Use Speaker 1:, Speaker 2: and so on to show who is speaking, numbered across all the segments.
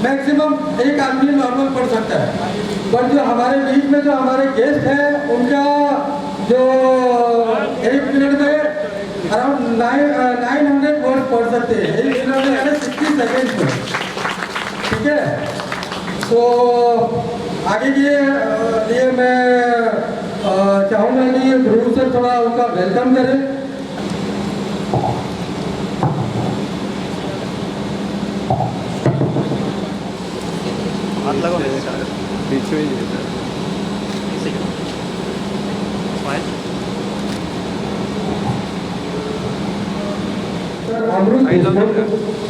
Speaker 1: Maximum एक आदमी normal पढ़ सकता है। पर जो हमारे बीच में जो हमारे गेस्ट हैं उनका जो 1 मिनट में अराउंड 900 वर्ड पढ़ सकते हैं, 1 मिनट में 60 सेकेंड में। ठीक है, तो आगे के लिए मैं चाहूँगा कि ध्रुव सर थोड़ा उनका वेलकम करें।
Speaker 2: पीछे ही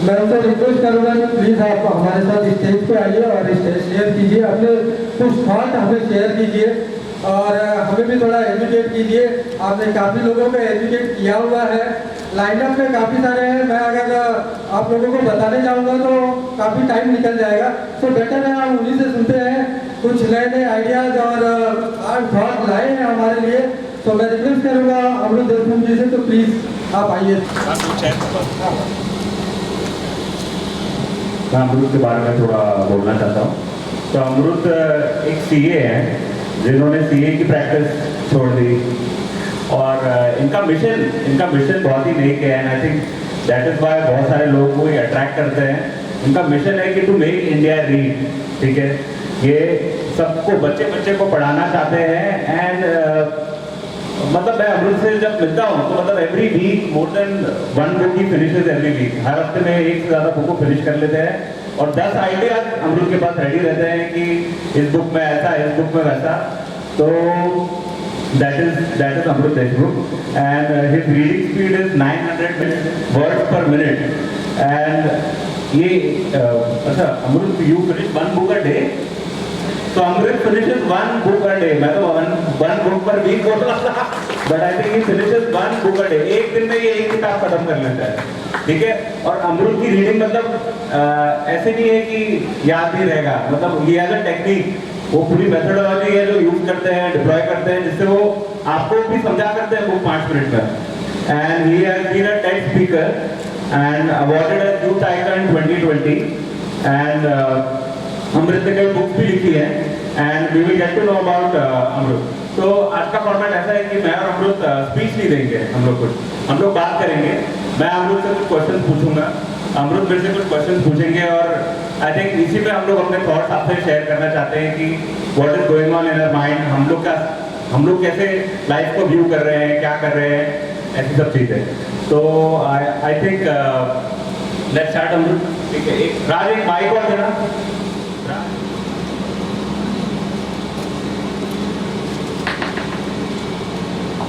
Speaker 1: मैं उनसे रिक्वेस्ट करूँगा कि प्लीज़ आप हमारे साथ स्टेज पे आइए और स्टेज शेयर कीजिए, अपने कुछ थॉट हमें शेयर कीजिए और हमें भी थोड़ा एजुकेट कीजिए। आपने काफ़ी लोगों को एजुकेट किया हुआ है, लाइनअप में काफ़ी सारे हैं। मैं अगर आप लोगों को बताने जाऊँगा तो काफ़ी टाइम निकल जाएगा, तो बेटर है हम उन्हीं से सुनते हैं, कुछ नए नए आइडियाज़ और थॉट लाए हैं हमारे लिए। तो मैं रिक्वेस्ट करूँगा अमृत देशमुख जी से, तो प्लीज़ आप आइए।
Speaker 3: मैं अमृत के बारे में थोड़ा बोलना चाहता हूँ। तो अमृत एक सीए हैं जिन्होंने सीए की प्रैक्टिस छोड़ दी और इनका मिशन बहुत ही नेक है and I think that is why बहुत सारे लोग को ये अट्रैक्ट करते हैं। इनका मिशन है कि टू मेक इंडिया रीड। ठीक है, ये सबको बच्चे को पढ़ाना चाहते हैं एंड मतलब मैं अमृत से जब मिलता हूँ तो मतलब every week more than 1 book he finishes every week. हर हफ्ते में 1 से ज़्यादा बुक को फिनिश कर लेते हैं और 10 आइडियाज अमृत के पास रेडी रहते हैं कि इस बुक में ऐसा, इस बुक में वैसा। तो that is Amrit Deshmukh and his reading speed is 900 words per minute and ये अच्छा Amrit you finish 1 book a day. तो Amrit finishes 1 book a day। मैं तो one book per week बोल रहा था, but I think he finishes 1 book a day। एक दिन में ये एक किताब खत्म कर लेता है। ठीक है, और अमृत की रीडिंग मतलब ऐसे नहीं है कि याद नहीं रहेगा, मतलब ये एज अ टेक्निक, वो पूरी मेथोडोलॉजी है जो यूज करते हैं, डिप्लॉय करते हैं, जिससे वो आपको भी समझा करते हैं बुक 5 मिनट में। And he has been a TED speaker and awarded as youth icon 2020 and Amrit ने कई बुक्स भी लिखी है and we will get to know about Amrit. तो आज का फॉर्मेट ऐसा है कि मैं और अमृत स्पीच नहीं देंगे, हम लोग बात करेंगे। मैं अमृत से कुछ क्वेश्चन पूछूंगा, अमृत मेरे से कुछ क्वेश्चन पूछेंगे और आई थिंक इसी पे हम लोग अपने थॉट्स आपसे शेयर करना चाहते हैं कि what is going on in our mind, हम लोग कैसे लाइफ को व्यू कर रहे हैं, क्या कर रहे हैं, ऐसी सब चीज़ें। तो आई थिंक लेट्स स्टार्ट अमृत। ठीक है, एक राज एक माइक और देना।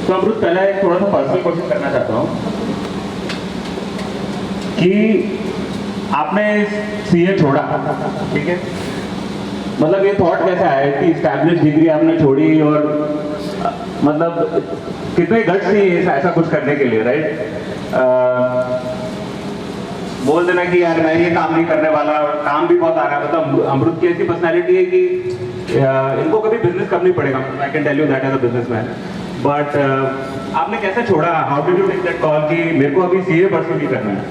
Speaker 3: तो अमृत पहला एक थोड़ा सा पर्सनल क्वेश्चन करना चाहता हूँ कि आपने सीए छोड़ा, ठीक है, मतलब ये थॉट कैसा है कि एस्टैब्लिश डिग्री आपने छोड़ी और मतलब कितने गट्स चाहिए ऐसा कुछ करने के लिए, राइट? बोल देना कि यार मैं ये काम नहीं करने वाला, काम भी बहुत आ रहा है। मतलब अमृत की ऐसी पर्सनैलिटी है कि इनको कभी बिजनेस करना ही पड़ेगा। I can tell you that as a businessman. But आपने कैसे छोड़ा, how did you take that call कि मेरे को अभी सीए परस्यू नहीं करना है?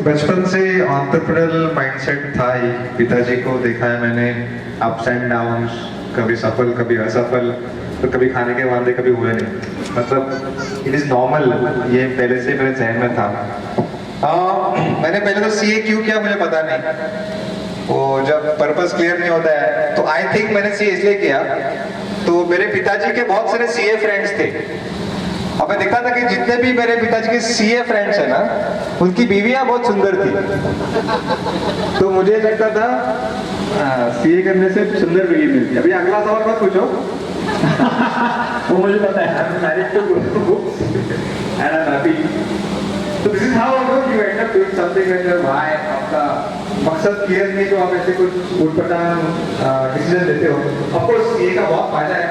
Speaker 4: बचपन से एंटरप्रेन्योरियल माइंडसेट था ही। पिताजी को देखा है मैंने, अप्स एंड डाउन्स, कभी सफल कभी असफल, तो कभी खाने के वादे कभी हुए नहीं। मतलब इट इज नॉर्मल, ये पहले से मेरे जहन में था। मैंने पहले तो सीए क्यों किया मुझे पता नहीं, वो जब पर्पस क्लियर नहीं होता है तो आई थिंक मैंने सीए इसलिए किया। तो मेरे पिताजी के बहुत सारे सीए फ्रेंड्स थे, और मैं देखता था कि जितने भी मेरे पिताजी के सीए फ्रेंड्स है ना, उनकी बीवियां बहुत सुंदर थी। तो मुझे लगता था सीए करने से सुंदर बीवी मिलती है। अभी अगला सवाल मत पूछो।
Speaker 3: वो मुझे पता है।
Speaker 4: Marriage to books and I am happy. तो this is how you end up doing something when your why, आपका मकसद क्लियर नहीं तो आप ऐसे कुछ उठपटांग डिसीजन लेते हो। ऑफ कोर्स सीए का बहुत फायदा है।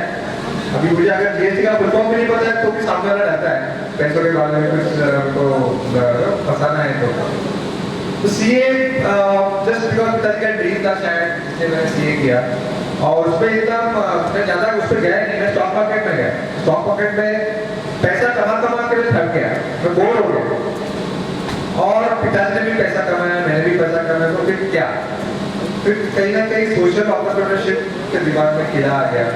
Speaker 4: अभी मुझे अगर जीएसटी का फुल फॉर्म भी नहीं पता है तो भी सामने वाला रहता है, पैसों के बारे में कुछ को फंसाना है तो सीए जस्ट बिकॉज पिताजी का ड्रीम था शायद, इसलिए मैंने सीए किया। और उसमें एकदम मैं ज़्यादा उस पर गया नहीं, मैं स्टॉक मार्केट में गया। स्टॉक मार्केट में पैसा कमा के मैं थक गया, मैं बोर हो गया। और पिताजी ने भी पैसा कमाया, मैंने भी पैसा कमाया, तो फिर क्या? फिर कहीं ना कहीं सोशल ऑन्टरप्रेन्योरशिप के दिमाग में कीड़ा आ गया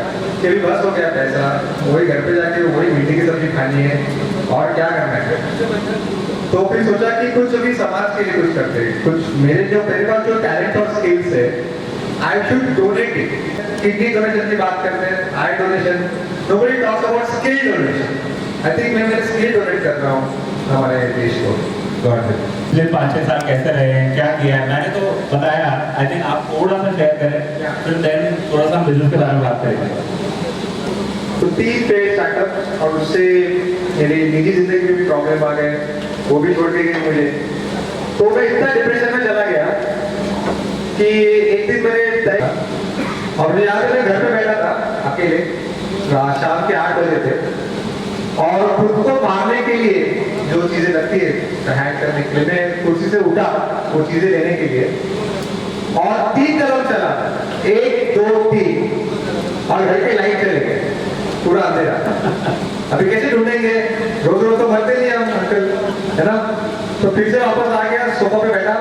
Speaker 4: कि अभी बस हो गया पैसा, वही घर पे जाके वही भिंडी की सब्जी खानी है और क्या करना है। तो फिर सोचा कि कुछ अभी समाज के लिए कुछ करते हैं, कुछ मेरे पास जो टैलेंट और स्किल्स है, I should donate it. Kidney donation की बात करते हैं, आई donation, nobody talks about skill donation. I think मैं मेरे स्किल डोनेट कर रहा हूँ हमारे देश को।
Speaker 3: पिछले 5-6 साल कैसे रहे हैं, क्या किया है, मैंने तो बताया। आई थिंक आप थोड़ा सा शेयर करें, फिर देन थोड़ा सा बिजनेस के बारे में बात करेंगे।
Speaker 4: तो 3 पेड स्टार्टअप और उससे मेरी निजी जिंदगी में भी प्रॉब्लम आ गए, वो भी छोड़ के गई मुझे। तो मैं इतना डिप्रेशन में चला गया कि एक दिन मैंने और मुझे याद है मैं घर पे बैठा था अकेले, शाम के 8 बजे थे, और खुद को मारने के लिए जो चीजें लगती है हैंड करने के लिए, मैं कुर्सी से उठा वो चीजें लेने के लिए, और 3 कदम चला, 1 2 3, और घर के लाइट चले गए, पूरा अंधेरा। अभी कैसे ढूंढेंगे, रोज रोज तो मरते नहीं हम अंकल, है ना। तो फिर से वापस आ गया, सोफा पे बैठा,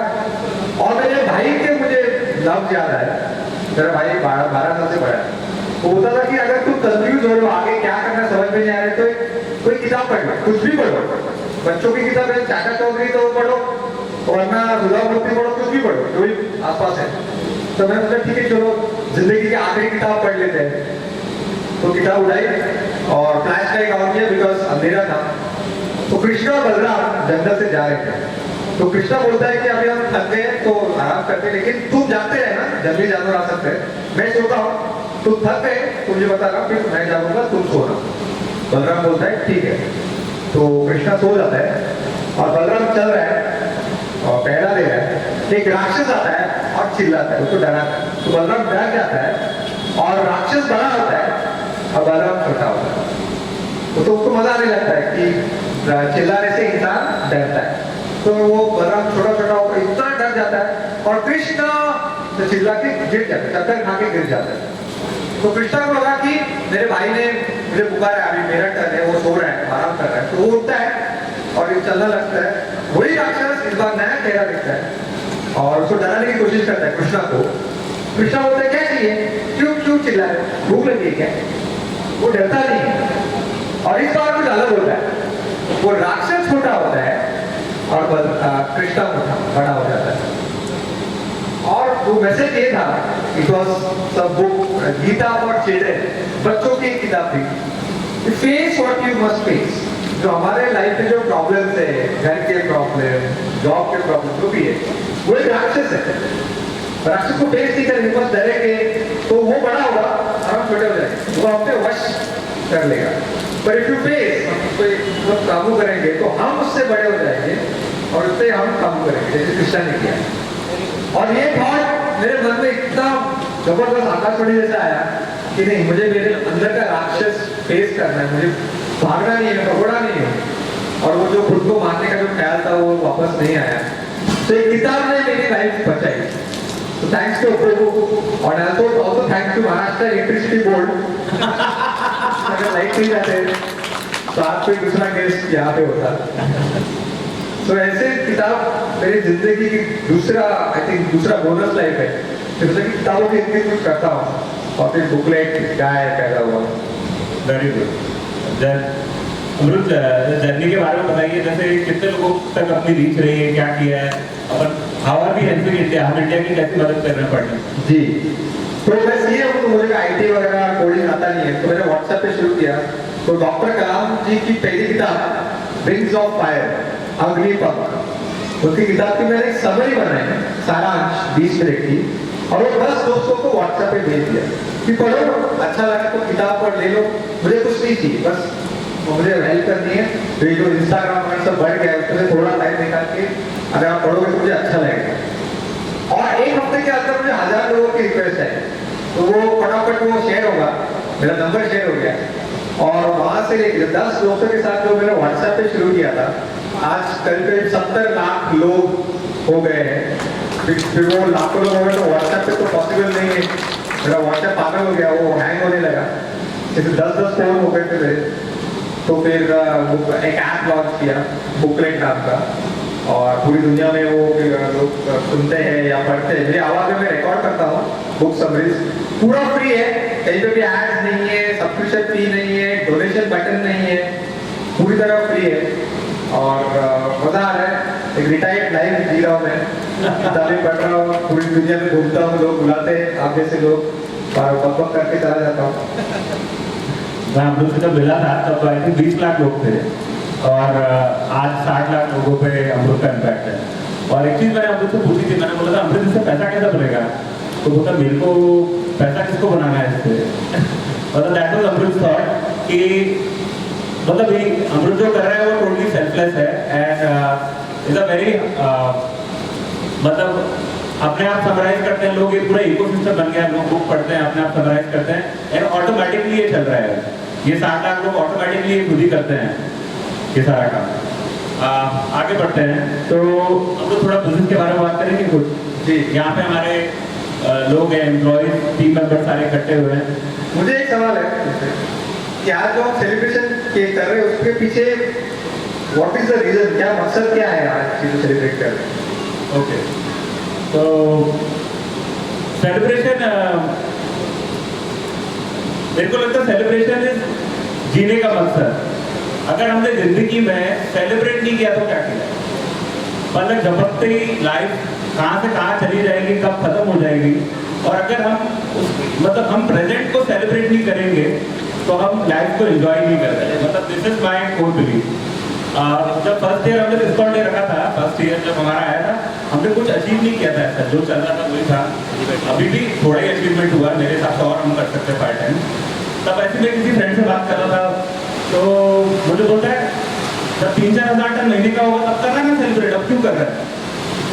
Speaker 4: और मेरे भाई के मुझे लफ्ज याद आया। मेरा भाई 12 साल से बड़ा है, वो बोलता था कि अगर तुम कंफ्यूज हो रहे हो आगे क्या करना समझ में नहीं आ रहे, तो कोई किताब पढ़ लो, कुछ भी पढ़ो। बच्चों की किताब है, चाचा चौधरी तो पढ़ो, वरना सुधा मूर्ति पढ़ो, कुछ भी पढ़ो जो भी आसपास है। तो मैंने सोचा ठीक है चलो जिंदगी की आखिरी किताब पढ़ लेते हैं। तो किताब उठाई और फ्लैश लाइट ऑन किया, बिकॉज अंधेरा था। तो कृष्णा और बलराम जंगल से जा रहे थे। तो कृष्णा बोलता है कि अभी हम थक गए तो आराम करते हैं, लेकिन तुम जागते रहे ना, जंगली जानवर आ सकते हैं, मैं सोता हूँ, तुम थक गए तो मुझे बता रहा, फिर मैं जाऊंगा, तुम सोना। बलराम बोलता है ठीक है। तो कृष्णा सो जाता है और बलराम चल रहा है और पहरा दे रहा है। एक राक्षस आता है और चिल्लाता है, उसको डराता है। तो बलराम डर जाता है और राक्षस बड़ा होता है और बलराम छोटा होता है। तो उसको मजा आने लगता है कि चिल्लाने से इंसान डरता है। तो वो बलराम छोटा छोटा होकर इतना डर जाता है और कृष्णा तो चिल्ला के गिर जाता है, चक्कर खा के गिर जाता है। तो कृष्णा को लगा कि मेरे भाई ने मुझे पुकारा, अभी मेरा टर्न है, वो सो रहा है, आराम कर रहा है। तो वो उठता है और ये चलना लगता है। वही राक्षस इस बार नया चेहरा दिखता है और उसको डराने की कोशिश करता है कृष्णा को। कृष्णा बोलता है क्या चाहिए, क्यों क्यों चिल्ला रहे, भूख लगी है क्या? वो डरता नहीं है और इस बार कुछ अलग होता है। वो राक्षस छोटा होता है और कृष्णा बड़ा हो जाता है। और वो मैसेज ये था, इट वॉज सब बुक गीता फॉर चिल्ड्रन, बच्चों की किताब थी। Face what you must face. जो हमारे लाइफ में जो प्रॉब्लम्स है, घर के प्रॉब्लम, जॉब के प्रॉब्लम जो भी है, वो एक राक्षस है। राक्षस को फेस नहीं करेंगे, बस डरेंगे तो वो बड़ा होगा और हम छोटे हो जाएंगे, वो हम पे वश कर लेगा। पर इफ यू फेस कोई काबू करेंगे तो हम उससे बड़े हो जाएंगे और उससे हम काबू करेंगे, जैसे कृष्णा ने किया। और ये थॉट मेरे मन में इतना जबरदस्त आकाशवाणी जैसा आया कि नहीं, मुझे मेरे अंदर का राक्षस फेस करना है, मुझे भागना नहीं है, भगोड़ा नहीं है। और वो जो खुद को मारने का जो ख्याल था वो वापस नहीं आया। तो ये किताब ने मेरी लाइफ बचाई। तो थैंक्स टू प्रभु और also thanks to Maharashtra electricity board. अगर लाइट नहीं जाते तो आज कोई दूसरा गेस्ट यहाँ पे होता। तो ऐसे किताब मेरी जिंदगी की दूसरा, आई थिंक दूसरा बोनस लाइफ है। जिंदगी की किताबों की इतनी कुछ करता हूँ और फिर बुकलेट क्या है पैदा हुआ।
Speaker 3: Very good. अमरुत, जर्नी के बारे में बताइए, जैसे कितने लोगों तक अपनी रीच रही है, क्या किया है, अपन how are we helping India, हम इंडिया की कैसे मदद कर रहे हैं पढ़ने?
Speaker 4: जी, तो मैं सीए हूँ, तो मुझे आईटी वगैरह कोडिंग आता नहीं है, तो मैंने व्हाट्सएप पे शुरू किया। तो डॉक्टर कलाम जी की पहली किताब विंग्स ऑफ फायर, अग्निपथ, उसकी किताब की मैंने एक समरी बनाई है, सारांश 20 मिनट की, और वो 10 दोस्तों को व्हाट्सएप पे भेज दिया कि पढ़ो, अच्छा लगा तो किताब पढ़ ले लो, मुझे कुछ नहीं चाहिए, बस मुझे हेल्प करनी है। तो ये जो इंस्टाग्राम पर सब बढ़ गया है, उसमें थोड़ा टाइम निकाल के अगर आप पढ़ोगे तो मुझे अच्छा लगेगा। और एक हफ्ते के अंदर मुझे 1000 लोगों की रिक्वेस्ट है, तो वो फटाफट वो शेयर होगा, मेरा नंबर शेयर हो गया। और वहां से 10 दोस्तों के साथ जो मैंने व्हाट्सएप पे शुरू किया था, आज करीब 70 लाख लोग हो गए हैं। फिर वो लाखों लोग हो गए तो व्हाट्सएप पे तो पॉसिबल नहीं है, मेरा व्हाट्सएप पागल हो गया, वो हैंग होने लगा। जैसे 10-10 फोन हो गए थे मेरे। तो फिर एक ऐप लॉन्च किया बुकलेट नाम का, और पूरी दुनिया में वो लोग सुनते हैं या पढ़ते हैं। मेरी आवाज़ में मैं रिकॉर्ड करता हूँ बुक समरीज, पूरा फ्री है, कहीं पे भी एड्स नहीं है, सब्सक्रिप्शन फी नहीं है, डोनेशन बटन नहीं है, पूरी तरह फ्री है और मज़ा आ रहा है। एक रिटायर्ड लाइफ जी रहा हूँ मैं, किताबें पढ़ रहा हूँ, पूरी दुनिया में घूमता हूँ, लोग बुलाते हैं, आप जैसे लोग बक करके चला जाता हूँ।
Speaker 3: मैं अमृत से जब मिला था तब आई थिंक 20 लाख लोग थे और आज 60 लाख लोगों पे अमृत का इम्पैक्ट है। और एक चीज़ मैंने अमृत से पूछी थी, मैंने बोला था अमृत इससे पैसा कैसे बनेगा, तो बोलता मेरे को पैसा किसको बनाना है इससे मतलब दैट वाज अमृत थॉट कि मतलब ये अमृत जो कर रहा है वो टोटली सेल्फलेस है एंड इज अ वेरी मतलब अपने आप समराइज करते हैं लोग, ये पूरा इकोसिस्टम बन गया है, लोग बुक पढ़ते हैं अपने आप समराइज करते हैं एंड ऑटोमेटिकली ये चल रहा है। ये 60 लाख लोग ऑटोमेटिकली खुद ही करते हैं ये सारा काम। आगे बढ़ते हैं तो हम लोग थोड़ा बिजनेस के बारे में बात करेंगे कुछ।
Speaker 4: जी,
Speaker 3: यहाँ पे हमारे लोग हैं, एम्प्लॉयज, टीम मेंबर सारे इकट्ठे हुए हैं।
Speaker 4: मुझे एक सवाल है कि आज जो हम सेलिब्रेशन कर रहे हैं उसके पीछे व्हाट इज द रीजन, क्या मकसद क्या है आज चीज़ सेलिब्रेट कर रहे हैं?
Speaker 3: ओके, तो सेलिब्रेशन मेरे को लगता है सेलिब्रेशन इज जीने का मकसद। अगर हमने जिंदगी में सेलिब्रेट नहीं किया तो क्या किया, मतलब झपकते ही लाइफ कहाँ से कहाँ चली जाएगी, कब खत्म हो जाएगी। और अगर हम मतलब हम प्रेजेंट को सेलिब्रेट नहीं करेंगे तो हम लाइफ को एंजॉय नहीं कर रहे। मतलब this is my core belief. जब फर्स्ट ईयर हमने डिस्काउंट डे रखा था, फर्स्ट ईयर जब हमारा आया था, हमने कुछ अचीव नहीं किया था ऐसा, जो चल रहा था वही था। अभी भी थोड़ा ही अचीवमेंट हुआ मेरे हिसाब से, और हम कर सकते हैं पार्ट टाइम। तब ऐसे मैं किसी फ्रेंड से बात कर रहा था तो मुझे बोलता है जब 3-4 हज़ार टन महीने का होगा तब करना ना सेलिब्रेट, अब क्यों कर रहा है।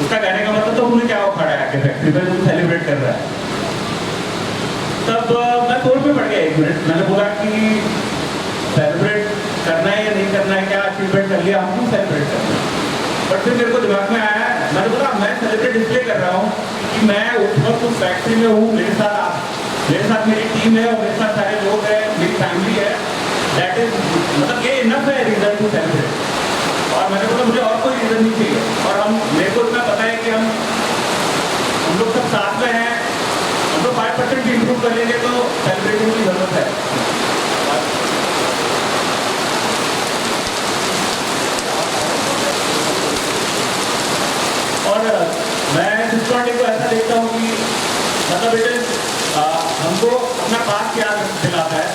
Speaker 3: उसका कहने का मतलब तो उन्हें क्या उखाड़ा है आके फैक्ट्री पे, तुम सेलिब्रेट कर रहा है। तब मैं तौर पे पड़ गया 1 मिनट, मैंने बोला कि सेलिब्रेट करना है या नहीं करना है, क्या अचीवमेंट कर लिया, हम क्यों सेलिब्रेट करना है। बट फिर मेरे को दिमाग में आया, मैंने बोला मैं सेलिब्रेट इसलिए कर रहा हूँ कि मैं उस वक्त उस फैक्ट्री में हूँ, मेरे साथ मेरी टीम है और मेरे साथ सारे लोग हैं, मेरी फैमिली है। दैट इज मतलब ये इनफ है रीजन टू सेलिब्रेट। और मैंने बोला मुझे और कोई रीजन नहीं चाहिए। और हम मेरे को इतना पता है कि हम लोग सब साथ में हैं, हम लोग 5% भी इम्प्रूव कर लेंगे तो सेलिब्रेशन की जरूरत है। और मैं डिस्काउंट को ऐसा देखता हूँ कि मतलब इट इज हमको अपना पास्ट याद दिलाता है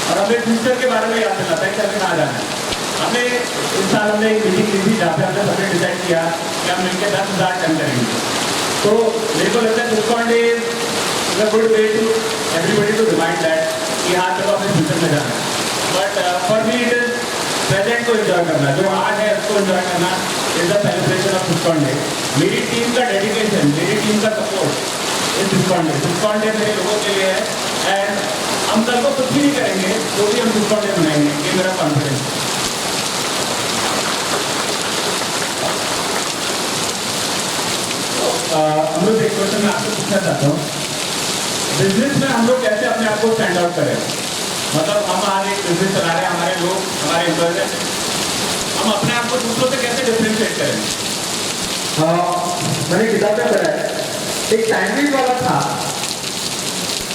Speaker 3: और हमें फ्यूचर के बारे में याद दिलाता है कि हमें कहाँ जाना है। हमने इस साल हमने एक मीटिंग ली थी जहाँ पे हमने सबने डिसाइड किया कि हम मिलकर 10,000 टन करेंगे। तो मेरे को लगता है discount is a good way to everybody to remind that कि हाँ चलो अपने फ्यूचर में जाना है। But for me it is present को एंजॉय करना, जो आज है उसको एंजॉय करना is the celebration of discount day. मेरी टीम का डेडिकेशन, मेरी टीम का सपोर्ट इस डिस्काउंट डे मेरे लोगों के लिए है एंड हम कल को कुछ भी नहीं करेंगे तो भी हम डिस्काउंट डे मनाएंगे, ये मेरा कॉन्फिडेंस है। हम लोग एक क्वेश्चन मैं आपसे पूछना चाहता हूँ, बिजनेस में हम लोग कैसे अपने आप को स्टैंड आउट करें। मतलब हम आज एक बिजनेस चला रहे हैं, हमारे लोग हमारे एम्प्लॉयज हैं, हम अपने आप को दूसरों से कैसे डिफरेंशिएट करें।
Speaker 4: मैंने किताब में पढ़ा है, एक सैंडविच वाला था,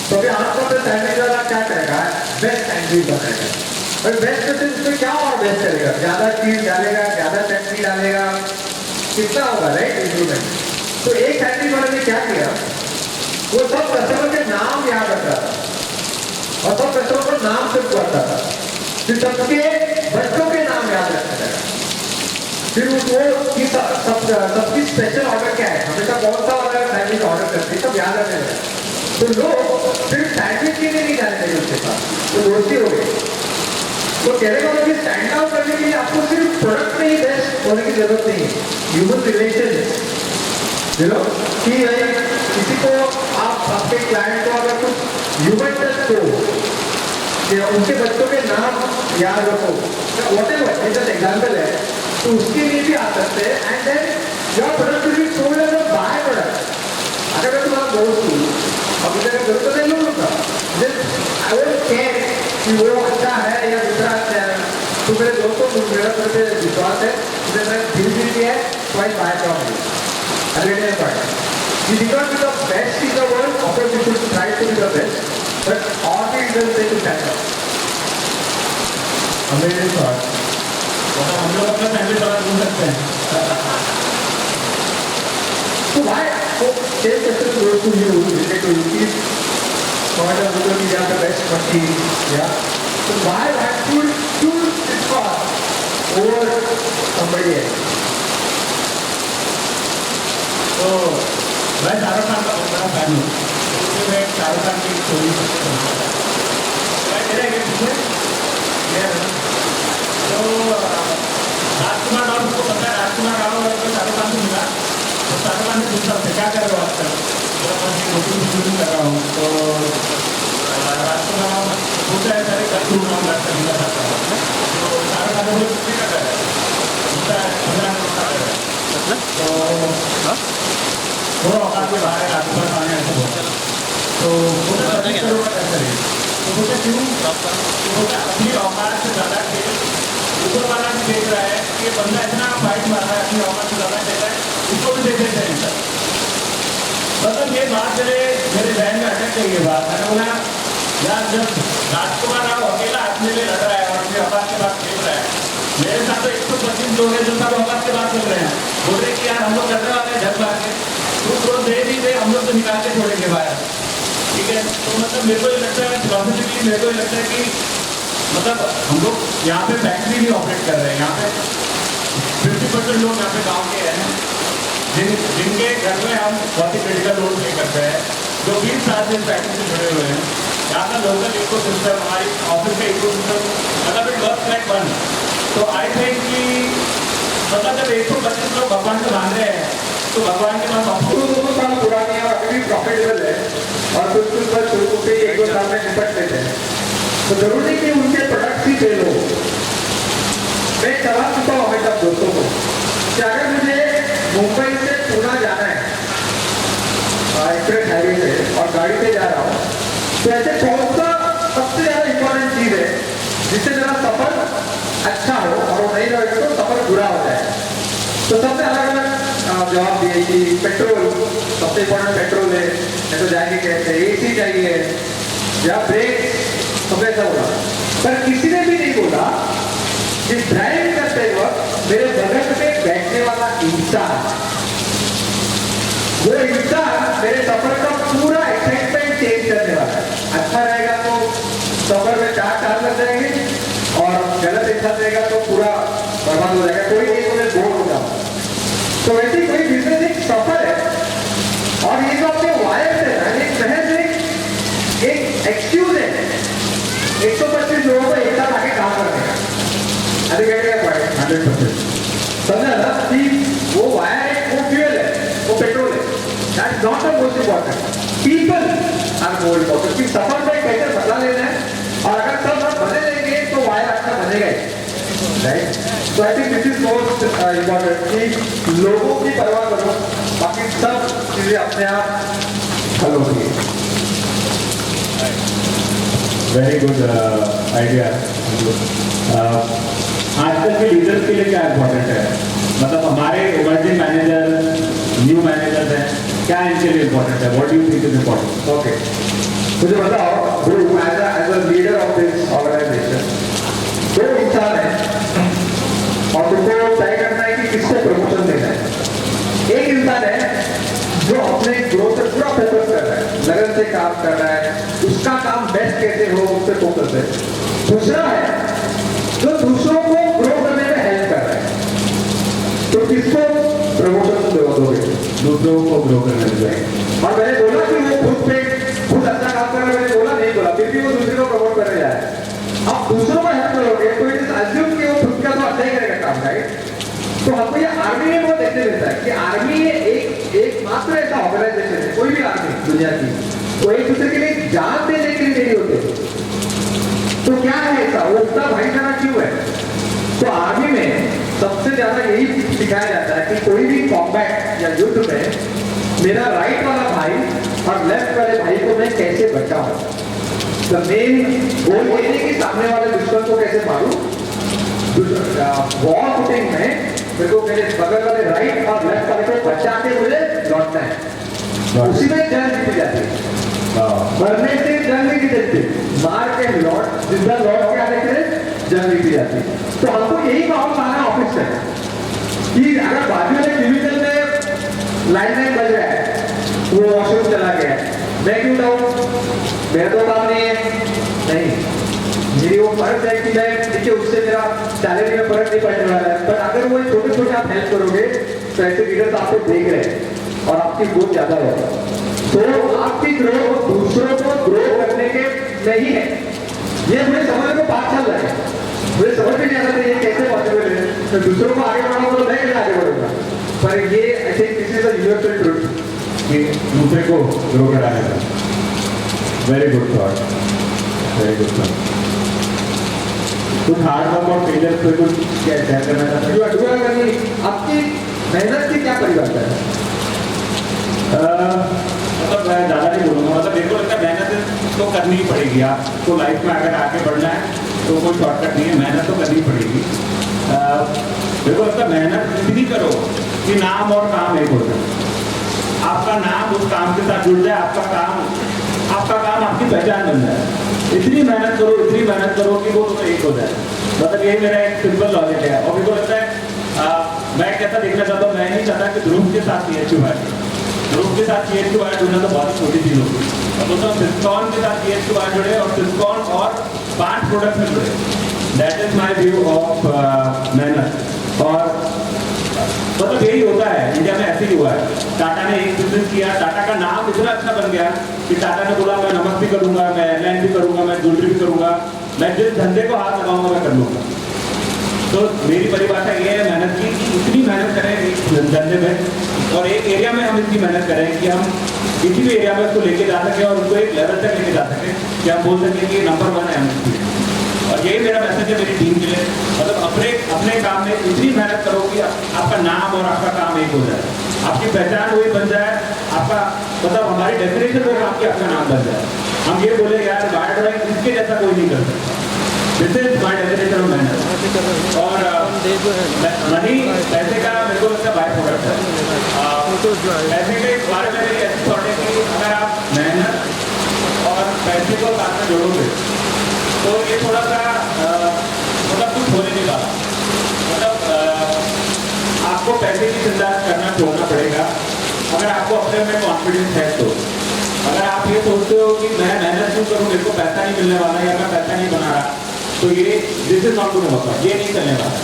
Speaker 4: तो अभी आमतौर पर सैंडविच वाला क्या करेगा, बेस्ट सैंडविच बनाएगा। और बेस्ट में उसमें क्या और बेस्ट करेगा, ज़्यादा चीज डालेगा, ज़्यादा चटनी डालेगा, कितना होगा राइट इम्प्रूवमेंट। तो एक सैंडविच वाले ने क्या किया, वो सब कस्टमर के नाम याद रखता था और सब कस्टमर को नाम से पुकारता था, फिर सबके बच्चों के नाम याद रखता था, फिर उसको कि सबकी स्पेशल ऑर्डर क्या है, हमेशा कौन सा ऑर्डर सैंडविच ऑर्डर करते सब याद रखने लगा। तो लोग सिर्फ सैंडविच के लिए नहीं जाने लगे उसके पास, तो दोस्ती हो गई। तो कहने का मतलब स्टैंड आउट करने के लिए आपको सिर्फ प्रोडक्ट में ही बेस्ट होने की जरूरत नहीं है, ह्यूमन रिलेशन कि किसी को आप आपके क्लाइंट को अगर कुछ ह्यूमन टच हो कि उनके बच्चों के नाम याद रखो, व्हाटएवर जैसे एग्जांपल है, तो उसके लिए भी आ सकते हैं। And then your product will be sold as a by product. अगर मैं तुम्हारा दोस्त हूँ अब मुझे अगर जरूरत नहीं लूँगा, आई विल केयर कि वो अच्छा है या दूसरा अच्छा है, तो मेरे दोस्तों को मेरा मेरे पे विश्वास है,
Speaker 5: Switzerland physically है, twice by economy. And it is fine. We did not be the best in the world, of course we should try to be the best, but all the results they should stand up.
Speaker 3: Amazing thought मतलब हम लोग अपना family थोड़ा ढूंढ सकते हैं
Speaker 5: So why, so same question goes to you, related to you, is point of view we are the best machine, yeah. So why should choose this path over somebody else?
Speaker 3: तो मैं शाहरुख खान का बहुत बड़ा fan हूँ इसलिए मैं शाहरुख खान की story मेरा एक पीछे तो राजकुमार राव को पता है राजकुमार राव और शाहरुख खान से मिला तो शाहरुख खान ने पूछा था क्या कर रहे हो आजकल मैं नौकरी शुरू कर रहा हूँ तो राजकुमार राव पूछा है सारे घर शुरू काम करता है तो शाहरुख खान ने बोला क्या कर रहा है पूछा है 15 मिनट कर रहा है तो थोड़ा औकात के बाहर राजकुमार खान ने ऐसा बोला तो बोला 25 करोड़ का पैसा है तो बोला क्यों तो बोला अपनी औकात से ज़्यादा खेल ऊपर वाला भी देख रहा है कि बंदा इतना फाइट मार रहा है अपनी औकात से ज़्यादा देख रहा है उसको भी देख लेते हैं सर मतलब ये बात मेरे बहन में अटक गई ये बात मैंने बोला यार जब राजकुमार राव अकेला अपने लिए लड़ रहा है और अपनी औकात के बाद खेल रहा है मेरे साथ तो 125 लोग हैं जो सब औकात के बाद चल रहे हैं बोल रहे कि यार हम लोग करने वाले हैं झक मार के तो दे दी दे हम लोग तो निकाल के छोड़ेंगे बाहर ठीक है तो मतलब मेरे को ये लगता है फिलोसफिकली मेरे को ये लगता है कि मतलब हम लोग यहाँ पे फैक्ट्री नहीं ऑपरेट कर रहे हैं यहाँ पे 50% लोग यहाँ पे गाँव के हैं जिनके घर में हम बहुत ही क्रिटिकल रोल प्ले करते हैं जो 20 साल से फैक्ट्री से जुड़े हुए हैं यहाँ का लोकल इको सिस्टम हमारी ऑफिस का इको सिस्टम मतलब इट वर्क लाइक वन तो आई थिंक कि मतलब जब 125 लोग भगवान को मान रहे हैं तो भगवान के पास
Speaker 5: तो 2 साल पुरानी और अभी भी प्रॉफिटेबल है और कुछ बस शुरू से 1-2 साल में निपट लेते हैं तो जरूरी नहीं कि उनके प्रोडक्ट ही फेल हो मैं सवाल पूछता हूँ हमेशा दोस्तों को कि अगर मुझे मुंबई से पुणे जाना है एक्सप्रेस हाईवे से और गाड़ी से जा रहा हूँ तो ऐसे कौन सा सबसे ज्यादा इंपॉर्टेंट चीज है जिससे मेरा सफर अच्छा हो और वो नहीं रहेगा तो सफर बुरा हो जाए तो सबसे अलग अलग जवाब दिए कि पेट्रोल सबसे इंपॉर्टेंट पेट्रोल है नहीं तो जाएंगे कैसे एसी चाहिए या ब्रेक सबसे ऐसा बोला पर किसी ने भी नहीं बोला कि ड्राइव करते वक्त मेरे बगल में बैठने वाला इंसान वो इंसान मेरे सफर का पूरा एक्साइटमेंट चेंज करने वाला है अच्छा रहेगा तो सफर में 4 साल लग जाएंगे और गलत इंसान रहेगा तो पूरा बर्बाद हो जाएगा कोई नहीं तो मैं बोर हो जाऊंगा तो वैसे कोई बिजनेस एक सफर है और ये जो अपने वायर से ना एक महज एक एक्सक्यूज है 125 लोगों को एक साथ आके काम करने का अरे क्या पॉइंट 100% समझा ना कि वो वायर है वो फ्यूल है वो पेट्रोल है that is not the most important people are more important कि सफर में कैसे बदला लेना है और अगर सब बदले लेंगे तो वायर अच्छा बनेगा ही राइट तो I think this is most important कि लोगों की परवाह करो बाकी सब चीजें अपने आप हल होंगी
Speaker 3: वेरी गुड आइडिया आजकल के लीडर्स के लिए क्या इम्पोर्टेंट है मतलब हमारे इमर्जिंग मैनेजर न्यू मैनेजर्स हैं क्या इनके लिए इम्पोर्टेंट है what do you think is important
Speaker 5: okay मुझे बताओ as a leader of this organisation 2 इंसान है और तुमको तय करना है कि किसको प्रमोशन देना है एक इंसान है जो अपने ग्रोथ पर पूरा फोकस कर रहा है लगन से काम कर रहा है उसका काम बेस्ट कैसे हो उस पर फोकस है दूसरा है जो दूसरों को ग्रो करने में हेल्प कर रहा है तो किसको प्रमोशन दोगे
Speaker 3: दूसरों को ग्रो करने में
Speaker 5: और मैंने बोला कि वो खुद अच्छा काम कर रहा है मैंने बोला नहीं बोला फिर भी वो दूसरे को प्रमोट करने जा रहा है अब दूसरों को हेल्प करोगे तो इट इज अज्यूम कि वो खुद का तो अच्छा ही करेगा काम राइट तो हमको ये आर्मी में बहुत देखने मिलता है कि आर्मी एक मात्र ऐसा ऑर्गेनाइजेशन है कोई भी आर्मी दुनिया की वो एक दूसरे के लिए जान देने के लिए नहीं होते तो क्या है ऐसा वो उतना भाईचारा क्यों है तो आर्मी में सबसे ज्यादा यही सिखाया जाता है कि कोई भी कॉम्बैट या युद्ध में मेरा राइट वाला भाई और लेफ्ट वाले भाई को मैं कैसे बचाऊं द मेन गोल ये है कि सामने वाले दुश्मन को कैसे मारूं वॉर फुटिंग में मेरे को मेरे बगल वाले राइट और लेफ्ट वाले को बचा के मुझे लौटना है। उसी में जंग जीती जाती है। मरने से जंग नहीं जीतते, मार के लौट जिंदा लौट के आने के लिए जंग जीती जाती है। तो हमको यही माहौल लाना है ऑफिस में कि अगर बाजू वाले क्यूबिकल में लाइन बज रहा है, वो वॉशरूम चला गया, मैं क्यों जाऊँ, मेरा तो काम नहीं है, नहीं मेरी वो फर्ज है कि मैं देखिए उससे मेरा सैलरी में फर्क नहीं पड़ने वाला है। पर अगर वो छोटे छोटे आप हेल्प करोगे तो ऐसे लीडर्स आपको देख रहे हैं और आपकी ग्रोथ ज्यादा होगा। तो आपकी ग्रोथ दूसरों को ग्रो करने के नहीं है, ये मुझे समझ में बात चल रहा है, मुझे समझ में नहीं आता था ये कैसे पॉसिबल है। तो दूसरों को आगे बढ़ाऊंगा तो मैं कैसे आगे बढ़ूंगा, पर ये I think this is a universal truth
Speaker 3: कि दूसरे को ग्रो कराने का। Very good thought, very good thought. कुछ हार्ड वर्क और फेलियर पे कुछ क्या शेयर करना चाहते हैं?
Speaker 5: अधूरा करनी आपकी मेहनत की क्या परिभाषा है?
Speaker 3: मतलब मैं ज़्यादा नहीं बोलूँगा, मतलब मेरे को लगता है मेहनत तो करनी ही पड़ेगी। आपको लाइफ में अगर आगे बढ़ना है तो कोई शॉर्टकट नहीं है, मेहनत तो करनी पड़ेगी। मेरे को लगता है मेहनत इतनी करो कि नाम और काम एक हो जाए, आपका नाम उस काम के साथ जुड़ जाए, आपका काम आपकी पहचान बन जाए। इतनी मेहनत करो कि वो तो एक हो जाए। मतलब यही मेरा एक सिंपल लॉजिक है। और मेरे को लगता है मैं कैसा देखना चाहता हूँ, मैं नहीं चाहता कि ध्रुव के साथ CHU है, ध्रुव के साथ CHU है जुड़ना तो बहुत छोटी चीज होगी। अब तो सिस्कॉन के साथ CHU है जुड़े और सिस्कॉन और 5 प्रोडक्ट में जुड़े। That is my view of मेहनत। और मतलब यही होता है, इंडिया में ऐसे ही हुआ है। टाटा ने एक बिजनेस किया, टाटा का नाम इतना अच्छा बन गया कि टाटा ने बोला मैं नमक भी करूंगा, मैं एयरलाइन भी करूंगा, मैं ज्वेलरी भी करूंगा, मैं जिस धंधे को हाथ लगाऊंगा मैं कर लूंगा। तो मेरी परिभाषा ये है मेहनत की, इतनी मेहनत करें एक धंधे में और एक एरिया में हम इतनी मेहनत करें कि हम किसी भी एरिया में उसको लेके जा सकें और उसको एक लेवल तक लेके जा सकें कि हम बोल सकें कि नंबर 1 है हम। और यही मेरा मैसेज है मेरी टीम के लिए। मतलब अपने काम में इतनी मेहनत करो कि आपका नाम और आपका काम एक हो जाए, आपकी पहचान वही बन जाए, आपका मतलब हमारी डेफिनेशन में आपकी आपका नाम बन जाए। हम ये बोले यार वायर ड्राइंग इसके जैसा कोई नहीं कर सकता। This is my definition of मेहनत। और मनी पैसे का मेरे को लगता है बाय प्रोडक्ट है। पैसे के बारे में मेरी ऐसी थॉट है कि अगर आप मेहनत और पैसे को साथ में जोड़ोगे तो ये थोड़ा सा मतलब कुछ होने नहीं वाला। मतलब आपको पैसे की चिंता करना छोड़ना पड़ेगा अगर आपको अपने में कॉन्फिडेंस है। तो अगर आप ये सोचते हो कि मैं मेहनत क्यों करूँ, मेरे को पैसा नहीं मिलने वाला या मैं पैसा नहीं बना रहा, तो ये this is not going to work, ये नहीं चलने वाला।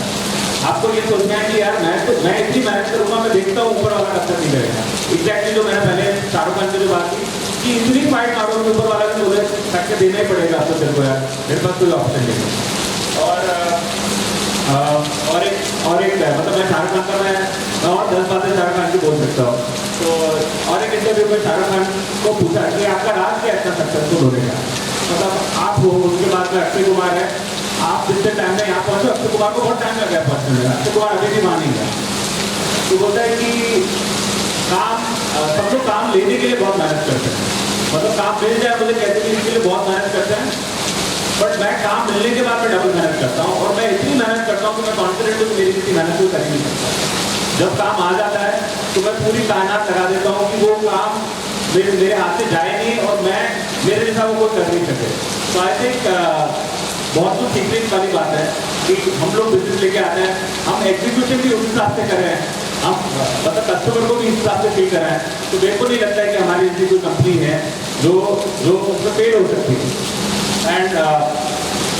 Speaker 3: आपको ये सोचना है कि यार मैं इतनी मेहनत करूँगा, मैं देखता हूँ ऊपर वाला कब तक नहीं करेगा। एग्जैक्टली जो मैंने पहले शाहरुख खान से जो बात की कि इतनी फाइट मारो कि ऊपर वाला भी मुझे करके देना ही पड़ेगा, तो तेरे को यार मेरे पास कोई ऑप्शन नहीं है। और एक है मतलब मैं शाहरुख खान का मैं और 10 बातें शाहरुख खान की बोल सकता हूँ। तो और एक इंटरव्यू में शाहरुख खान को पूछा कि आपका राज क्या इतना सक्सेसफुल होने का, मतलब आप हो, उसके बाद में अक्षय कुमार है, आप जितने टाइम में यहाँ पहुँचो, अक्षय कुमार को बहुत टाइम लग गया पहुँचने में, अक्षय कुमार अभी भी वहाँ नहीं गया। तो बोलता है कि सब लोग काम लेने के लिए बहुत मेहनत करते हैं, मतलब काम मिल जाए मुझे कैसे भी इसके लिए बहुत मेहनत करते हैं, बट मैं काम मिलने के बाद मैं डबल मेहनत करता हूँ और मैं इतनी मेहनत करता हूँ कि मैं कॉन्फिडेंट हूँ कि मेरी किसी मेहनत को कर ही नहीं सकता। जब काम आ जाता है तो मैं पूरी कायनात लगा देता हूँ कि वो काम मेरे हाथ से जाए नहीं और मैं मेरे जैसा वो कोई कर नहीं सके। तो आई थिंक बहुत कुछ सीखने वाली बात है कि हम लोग बिजनेस लेके आते हैं, हम एग्जीक्यूशन भी उस हिसाब से कर रहे हैं, हम मतलब कस्टमर को भी इस हिसाब से फील कर रहे हैं। तो मेरे को नहीं लगता है कि हमारी ऐसी कोई कंपनी है जो फेल हो सकती है। एंड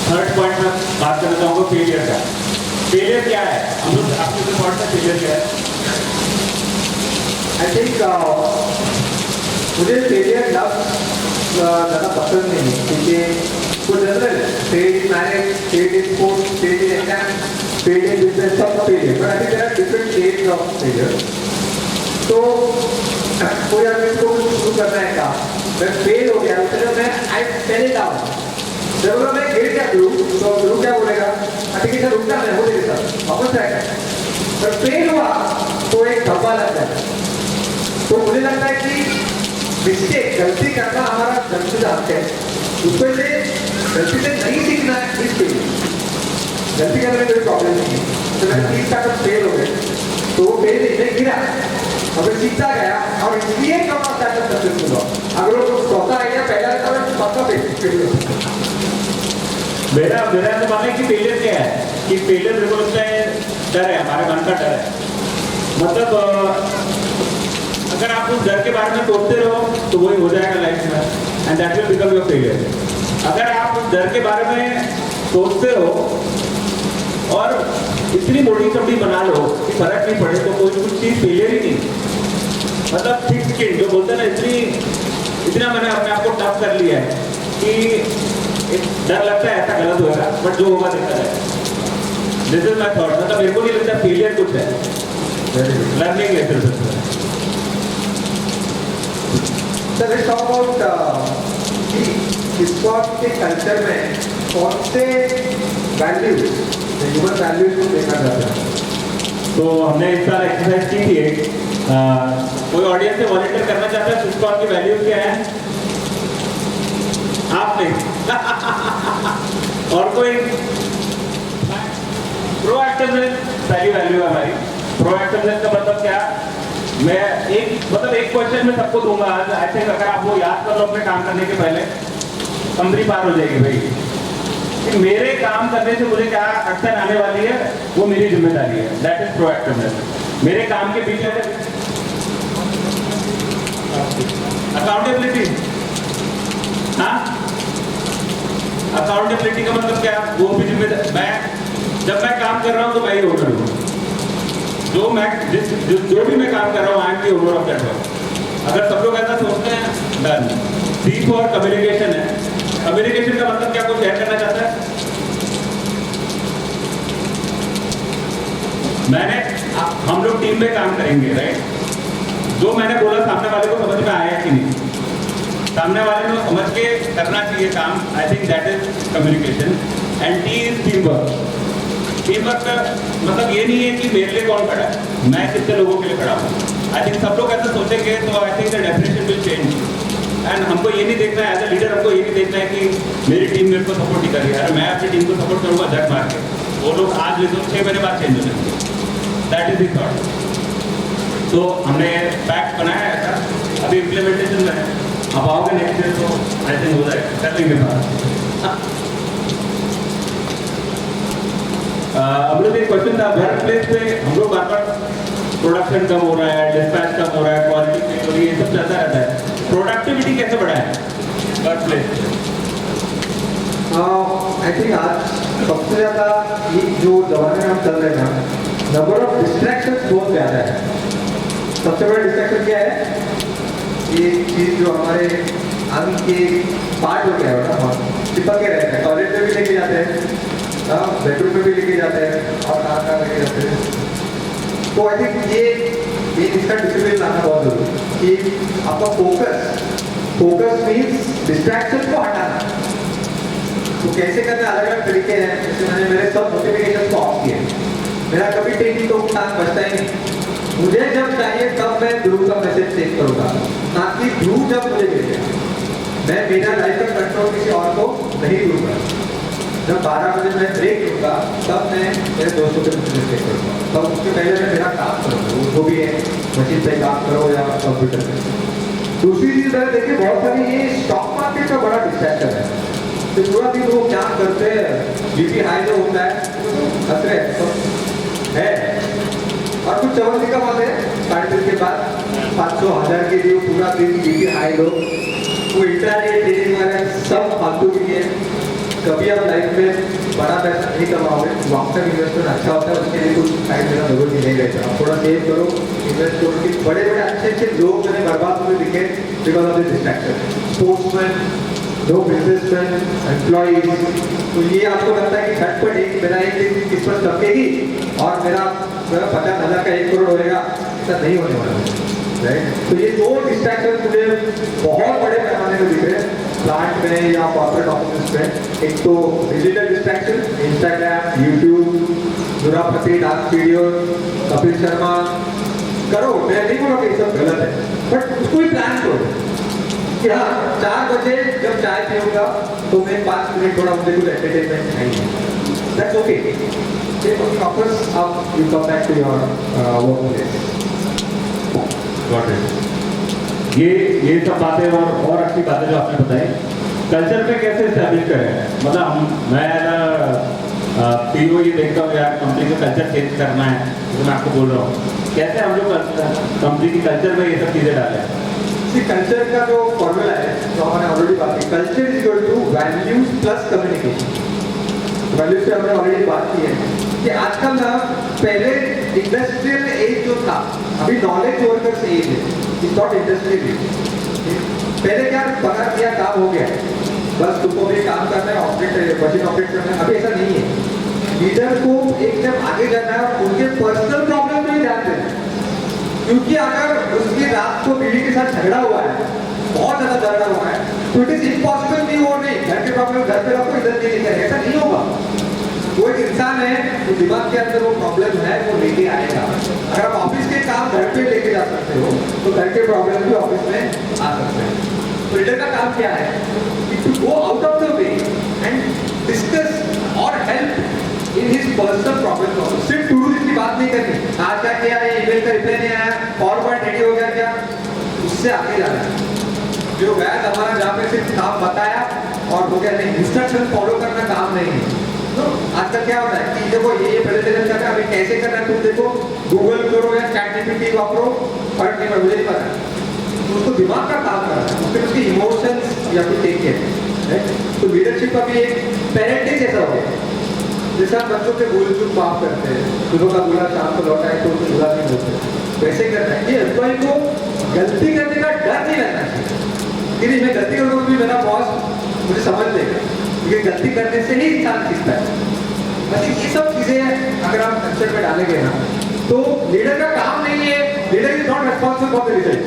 Speaker 3: थर्ड पॉइंट में बात करना चाहूँगा फेलियर का। फेलियर क्या है, हम लोग आपके पॉइंट में फेलियर क्या है?
Speaker 5: आई थिंक मुझे फेलियर ज़्यादा पसंद नहीं है क्योंकि कुछ general fail in marriage, fail in sports, fail in exam, fail in business, सब failure, but I think there are different stage of failure. तो कोई आदमी को शुरू करना है काम, मैं फेल हो गया, उससे मैं आई फेल इट आउट, जरूर मैं गिर गया तो गुरु क्या बोलेगा, ठीक है सर रुकना मैं हो जाएगा सर वापस आएगा, पर फेल हुआ तो एक धब्बा लग जाए। तो मुझे लगता है कि मिस्टेक गलती करना हमारा जन्म से हक है, उसमें से गलती से नहीं सीखना है, इस पे गलती करने में कोई प्रॉब्लम नहीं है। तो मैं 30 तक फेल हो गए हमें सीखता गया और इसलिए कमा स्टार्टअप सक्सेसफुल हुआ। अगर वो चौथा आइडिया पहला रहता है तो पक्का फेल होता।
Speaker 3: मेरा मेरा तो मानना है कि फेलियर क्या है कि फेलियर मेरे को लगता है डर है, हमारे मन का डर है। मतलब अगर आप उस डर के बारे में सोचते रहो तो वही हो जाएगा लाइफ में and that will become your failure. अगर आप उस डर के बारे में सोचते रहो और इतनी मोटी चमड़ी बना लो कि फर्क नहीं पड़े तो कोई कुछ चीज़ फेलियर ही नहीं। मतलब थिक स्किन जो बोलते हैं ना, इतना मैंने अपने आप को टफ कर लिया है कि डर लगता है ऐसा गलत होगा बट जो होगा देखा जाए। This is my thought. मतलब मेरे को नहीं लगता फेलियर कुछ है, लर्निंग है सिर्फ।
Speaker 5: So let's talk about sport के कल्चर में कौन से वैल्यूज, ह्यूमन वैल्यूज को देखा जाता है।
Speaker 3: तो हमने इस साल एक्सरसाइज की थी एक, कोई ऑडियंस से वॉलंटियर करना चाहता है स्पोर्ट की वैल्यूज क्या है? आप नहीं और कोई? प्रोएक्टिवनेस पहली वैल्यू है हमारी। प्रोएक्टिवनेस का मतलब क्या? मैं एक क्वेश्चन में सबको दूंगा आज। आई थिंक अगर आप वो याद कर लो अपने काम करने के पहले, कमरी पार हो जाएगी भाई कि मेरे काम करने से मुझे क्या अड़चन आने वाली है, वो मेरी जिम्मेदारी है। That is proactiveness. मेरे काम के पीछे अकाउंटेबिलिटी। हाँ, अकाउंटेबिलिटी का मतलब क्या? वो भी जिम्मेदारी। जब मैं काम कर रहा हूँ तो मैं ही ओनर हूँ। जो भी मैं काम कर रहा हूँ I am the owner of that work. अगर सब लोग ऐसा सोचते हैं, डन। सी फॉर कम्युनिकेशन है। कम्युनिकेशन का मतलब क्या? कोई शेयर करना चाहता है? हम लोग टीम में काम करेंगे, राइट? जो मैंने बोला सामने वाले को समझ में आया कि नहीं? सामने वाले को समझ के करना चाहिए काम। आई think that is communication and T is team work. Team work का मतलब ये नहीं है कि मेरे लिए कौन खड़ा है, मैं कितने लोगों के लिए खड़ा हूँ। आई थिंक सब लोग ऐसा सोचेंगे तो I think the definition will change. And हमको ये नहीं देखना है, एज अ लीडर हमको ये नहीं देखना है कि मेरी टीम मेरे को सपोर्ट नहीं कर रही है, अरे मैं अपनी टीम को सपोर्ट करूँगा झक मार के। वो लोग आज ले तो 6 महीने बाद चेंज हो जाएंगे। That is the thought. तो हमने पैक्ट बनाया है ऐसा, अभी इम्प्लीमेंटेशन में है। आप आओगे नेक्स्ट ईयर तो आई थिंक हो जाएगा, कर लेंगे बात। हम लोग एक क्वेश्चन था, वर्क प्लेस पे हम लोग बार बार प्रोडक्शन कम हो रहा है, डिस्पैच कम हो रहा है, क्वालिटी फेल हो रही है, ये सब चलता रहता है। प्रोडक्टिविटी कैसे बढ़ाए वर्क प्लेस?
Speaker 5: आई थिंक आज सबसे ज़्यादा ये जो जमाने में हम चल रहे हैं ना, नंबर ऑफ डिस्ट्रैक्शंस बहुत ज़्यादा है। सबसे बड़ा डिस्ट्रैक्शन क्या है? ये चीज़ जो हमारे अंग के पार्ट हो गया है ना, चिपक के रहते हैं। टॉयलेट में भी लेके जाते हैं, बेडरूम में भी लेके जाते हैं और कहाँ लेके जाते हैं। तो आई थिंक ये इसका डिसिप्लिन लाना बहुत जरूरी है कि आपका फोकस मीन्स डिस्ट्रैक्शन को हटाना। तो कैसे करने अलग अलग तरीके हैं। जैसे मैंने मेरे सब नोटिफिकेशन को ऑफ किए, मेरा कभी टेंशन तो टाइम बचता ही नहीं। मुझे जब चाहिए तब मैं ध्रुव का मैसेज चेक करूँगा, ना कि ध्रुव जब मुझे मिलेगा। मैं मेरा लाइफ का कंट्रोल किसी और को नहीं दूंगा। जब 12 बजे मैं ब्रेक लूँगा तब मैं मेरे दोस्तों के मैसेज चेक करूँगा, तब उसके पहले मैं मेरा काम करूँगा, वो भी है मशीन पे काम करो या कंप्यूटर पे। दूसरी चीज़ मैंने देखी बहुत सारी, ये स्टॉक मार्केट का बड़ा डिस्ट्रैक्शन है। तो पूरा दिन वो क्या करते हैं, बीपी हाई जो होता है खतरे है। और कुछ चवल की कमाते हैं 3:30 के बाद 500-1000 के लिए पूरा दिन बीपी हाई लो। वो इंटरनेट ट्रेडिंग वाले सब फालतू की है। कभी आप लाइफ में बड़ा पैसा नहीं कमाओगे। लॉन्ग टर्म इन्वेस्टमेंट अच्छा होता है, उसके लिए कुछ टाइम देना जरूरत नहीं रहता। आप थोड़ा सेव करो, इन्वेस्ट करो। कि बड़े बड़े अच्छे लोग मैंने बर्बाद हुए दिखे because of this distraction. Sportsman, दो बिजनेसमैन, एम्प्लॉइज। तो ये आपको लगता है कि झटपट एक मेरा एक दिन किस्मत टपकेगी और मेरा 50,000 का 1 करोड़ होएगा, ऐसा नहीं होने वाला है, राइट? तो ये दो डिस्ट्रैक्शन मुझे बहुत बड़े पैमाने में दिख रहे हैं प्लांट में या कॉर्पोरेट ऑफिस में। एक तो digital distraction, Instagram, YouTube, Draupadi dance video, Kapil Sharma करो। मैं नहीं बोलूँगा ये सब गलत है, बट उसको भी प्लान करो कि हाँ 4 बजे जब चाय पीऊँगा तो मैं 5 मिनट थोड़ा मुझे कुछ एंटरटेनमेंट चाहिए। That's okay. वापस आप you come back to your workplace.
Speaker 3: Got it. ये सब बातें और अच्छी बातें जो आपने बताई, कल्चर पे कैसे स्टैब्लिश करें, मतलब मैं पीओ ये देखता हूँ यार कंपनी का कल्चर चेंज करना है, तो मैं आपको बोल रहा हूँ कैसे हम लोग कंपनी की कल्चर में ये सब चीज़ें डालें।
Speaker 5: सी कल्चर का जो फॉर्मूला है जो हमने ऑलरेडी बात की, culture is equal to values plus communication. Values से हमने ऑलरेडी बात की है कि आजकल ना, पहले इंडस्ट्रियल एज जो था, अभी नॉलेज वर्कर्स एज है, इज नॉट इंडस्ट्रियल एज। पहले क्या बना दिया काम हो गया, बस तुमको भी काम करना है, ऑपरेट मशीन ऑपरेट करना है। अभी ऐसा नहीं है, लीडर को एक स्टेप आगे जाना है और उनके पर्सनल प्रॉब्लम पे ही ध्यान देना है। क्योंकि अगर उसकी रात को बीवी के साथ झगड़ा हुआ है, बहुत ज्यादा झगड़ा हुआ है, तो इट इज इम्पॉसिबल कि वो नहीं घर के प्रॉब्लम घर पे रखो, इधर नहीं लेकर, ऐसा नहीं होगा। वो एक इंसान है, तो दिमाग के अंदर वो प्रॉब्लम है, वो लेके आएगा। अगर आप ऑफिस के काम घर पे लेके जा सकते हो, तो घर के प्रॉब्लम भी ऑफिस में आ सकते हैं। तो लीडर का काम क्या है, to go out of the way and discuss और help in his personal problem. सिर्फ टू डू लिस्ट की बात नहीं करनी, आज क्या किया है, ईमेल का रिप्लाई नहीं आया, पावर पॉइंट रेडी हो गया क्या, उससे आगे जाना है। जो गया हमारा जहाँ पे सिर्फ काम बताया और हो गया, नहीं, इंस्ट्रक्शन फॉलो करना काम नहीं है। तो आजकल क्या होता है कि देखो ये प्रेजेंटेशन करना है, अभी कैसे करना है तुम देखो, गूगल करो या चैटजीपीटी वापरो, फर्क नहीं पड़ता, मुझे नहीं पता। तो उसको दिमाग का काम करना है, उसके उसके इमोशंस या फिर टेक केयर। तो लीडरशिप का भी एक पेरेंटिंग जैसा हो गया, जैसे आप बच्चों के भूल चूक माफ करते हैं, सुबह का बुला शाम को लौटाए तो उसे बुला नहीं बोलते, वैसे करना है। ये एम्प्लॉय को गलती करने का डर नहीं लगना चाहिए कि नहीं मैं गलती करूँगा भी मेरा बॉस मुझे समझ लेगा, क्योंकि गलती करने से ही इंसान सीखता है। बस ये सब चीजें अगर आप कल्चर में डालेंगे ना, तो लीडर का काम नहीं है, leader is not responsible for the result,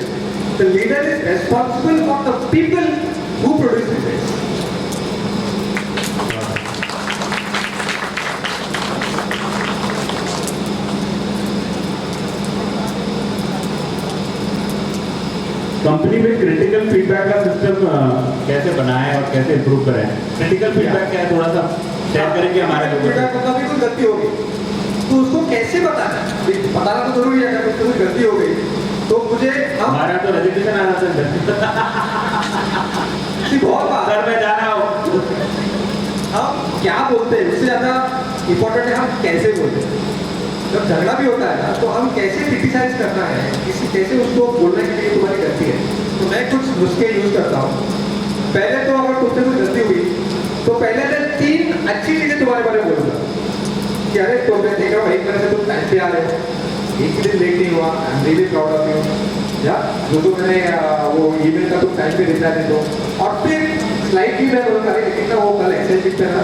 Speaker 5: the leader is responsible for the people who produce results.
Speaker 3: Company में क्रिटिकल फीडबैक का सिस्टम कैसे बनाएं और कैसे इंप्रूव करें। क्रिटिकल फीडबैक क्या है, थोड़ा सा शेयर करेंगे हमारे लोगों को।
Speaker 5: कभी कोई गलती होगी तो उसको कैसे बताना, बताना तो जरूरी है। अगर कोई गलती हो गई तो मुझे
Speaker 3: हमारा तो रजिस्ट्रेशन आना था
Speaker 5: बहुत बात
Speaker 3: सर मैं जा रहा हूँ।
Speaker 5: हम क्या बोलते हैं उससे ज्यादा इम्पोर्टेंट है हम कैसे बोलते हैं। जब झगड़ा भी होता है ना, तो हम कैसे क्रिटिसाइज करना है, किसी कैसे उसको बोलने के लिए तुम्हारी गलती है। तो मैं कुछ नुस्खे यूज करता हूँ। पहले तो अगर तुमसे कोई गलती हुई तो पहले मैं 3 अच्छी चीजें तुम्हारे बारे में बोलूंगा कि अरे तो मैं देख रहा हूँ एक तरह से तुम टाइम पे आ रहे हो, एक दिन लेट नहीं हुआ, I am really proud of you, या जो मैंने वो ईमेल का तुम टाइम पे रिप्लाई दे दो। और फिर स्लाइडली मैं बोलूँगा लेकिन ना वो कल एक्सेल शीट पे ना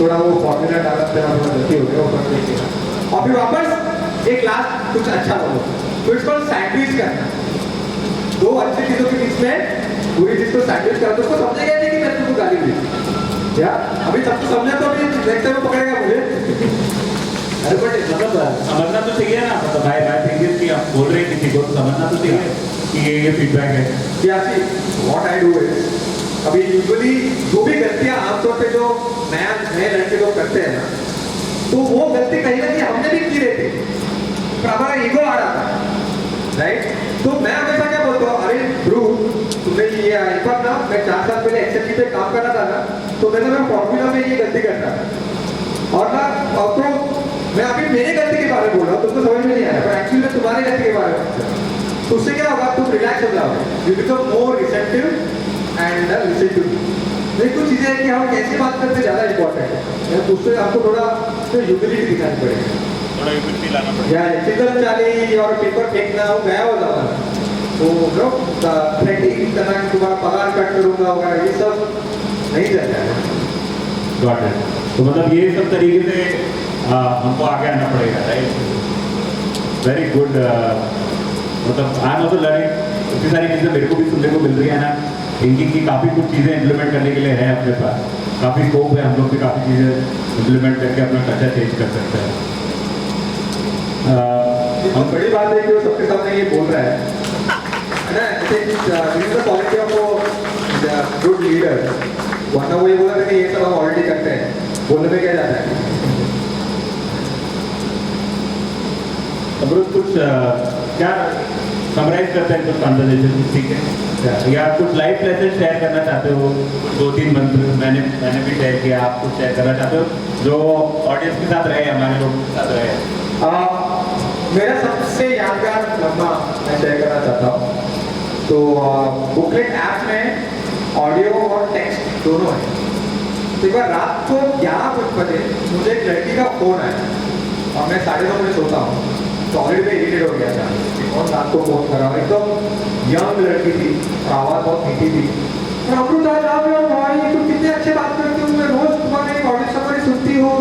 Speaker 5: थोड़ा वो फॉर्मूला डाला था, थोड़ा गलती हो गया वो कर देखिएगा, और फिर वापस एक लास्ट कुछ अच्छा बोलो। तो इसको सैंडविच करना, 2 अच्छी चीजों के बीच में पूरी चीज को सैंडविच करना, तो उसको समझेगा नहीं कि मैं तुमको गाली दी क्या, अभी सबको समझा तो अभी नेक्स्ट टाइम पकड़ेगा मुझे।
Speaker 3: अरे बट मतलब समझना तो चाहिए ना, मतलब भाई थिंक कि आप बोल रहे हैं किसी को तो समझना तो चाहिए कि ये फीडबैक है।
Speaker 5: क्या see what I do is, अभी यूजुअली जो भी गलतियां आमतौर पे जो नए लड़के लोग करते हैं ना, तो वो गलती कहीं ना कहीं हमने भी की रहती, पर हमारा ईगो आ रहा था, राइट। तो मैं हमेशा क्या बोलता हूँ, अरे ध्रुव तुमने ये एक बार ना, मैं 4 साल पहले एक्सेल शीट पे काम करना था ना, तो मैं फॉर्मूला में ये गलती करता था, और ना अब तो मैं अभी मेरे गलती के बारे में बोल रहा हूँ, तुमको समझ में नहीं आया, पर एक्चुअली मैं तुम्हारी गलती के बारे में। तो उससे क्या होगा, तुम रिलैक्स हो जाओगे, you become more receptive and listen to me. नहीं, कुछ चीजें हैं कि हम कैसे बात करते ज्यादा इंपॉर्टेंट है, उससे आपको थोड़ा ह्यूमिलिटी दिखानी पड़ेगी,
Speaker 3: थोड़ा ह्यूमिलिटी लाना पड़ेगा।
Speaker 5: या चिकन चाली और पेपर फेंकना वो गया हो जाता, तो नो थ्रेटिंग करना कि तुम्हारा पगार कट करूंगा वगैरह, ये सब नहीं चलता है।
Speaker 3: Got it. तो मतलब ये सब तरीके से हमको आगे आना पड़ेगा, राइट। Very good. मतलब आई एम ऑल्सो लर्निंग, इतनी सारी चीज़ें मेरे को भी सुनने को मिल रही है ना, थिंकिंग की काफ़ी कुछ चीज़ें इम्प्लीमेंट करने के लिए है अपने पास, काफ़ी स्कोप है, हम लोग भी काफ़ी चीज़ें इम्प्लीमेंट करके अपना कल्चर चेंज कर सकते हैं।
Speaker 5: बहुत बड़ी बात है कि वो सबके सामने ये बोल रहा है ना, जैसे क्वालिटी ऑफ गुड लीडर, वरना वो ये बोला था कि ये सब हम ऑलरेडी करते हैं, बोलने में क्या जाता है।
Speaker 3: अमरुद कुछ क्या समराइज करते हैं कुछ कॉन्वर्जेशन, ठीक है? या कुछ लाइफ लेसन शेयर करना चाहते हो, दो तीन मंत्र मैंने भी शेयर किया, आप कुछ शेयर करना चाहते हो जो ऑडियंस के साथ रहे, हमारे लोगों के साथ रहे?
Speaker 5: मेरा सबसे यादगार लम्हा मैं शेयर करना चाहता हूँ। तो बुकलेट ऐप में ऑडियो और टेक्स्ट दोनों है। तो एक बार रात को 11 बजे मुझे एक लड़की का फोन आया और मैं 9:30 बजे सोता हूँ, तो ऑलरेडी मैं इरिटेट हो गया था कि कौन रात को फोन कर रहा है। एकदम यंग लड़की थी और आवाज़ बहुत मीठी थी। और अमृता भाई तुम कितने अच्छे बात करती हो, मैं रोज तुम्हारे ऑडियो समरी सुनती हूँ,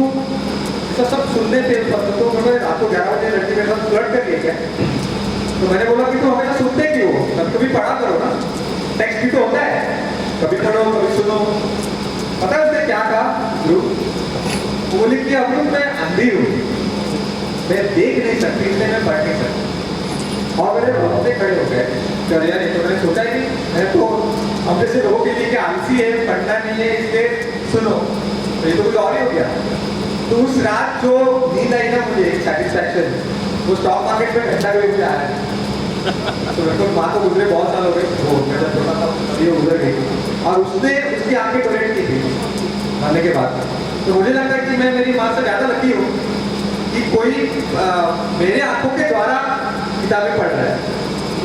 Speaker 5: सब सुनने थे। तो मैं रात को 11 बजे लड़की मेरे साथ फ्लर्ट कर लिया क्या? तो मैंने बोला कि तुम हमेशा सुनते क्यों हो, कभी कभी पढ़ा करो ना, टेक्स्ट भी तो होता है, कभी पढ़ो कभी सुनो। पता है उसने क्या कहा ध्रुव? वो बोली कि अमृत मैं अंधी हूँ, मैं देख नहीं सकती इसलिए मैं पढ़ नहीं सकती। और मेरे रोते खड़े हो गए, चल यार ये तो मैंने सोचा ही नहीं, मैं तो हम जैसे लोगों के लिए कि आलसी है, पढ़ना नहीं है इसलिए सुनो, तो ये तो कुछ और ही हो गया। तो उस रात जो नींद आई ना मुझे, सेटिस्फैक्शन, वो स्टॉक मार्केट में घंटा कभी मुझे आया है। तो मेरे को माँ तो गुजरे बहुत साल हो गए, वो मैं जब छोटा था तभी वो गुजर गई और उसने उसकी आंखें डोनेट की थी मरने के बाद। तो मुझे लगता है कि मैं मेरी माँ से ज़्यादा लकी हूँ कि कोई मेरे आंखों के द्वारा किताबें पढ़ रहा है।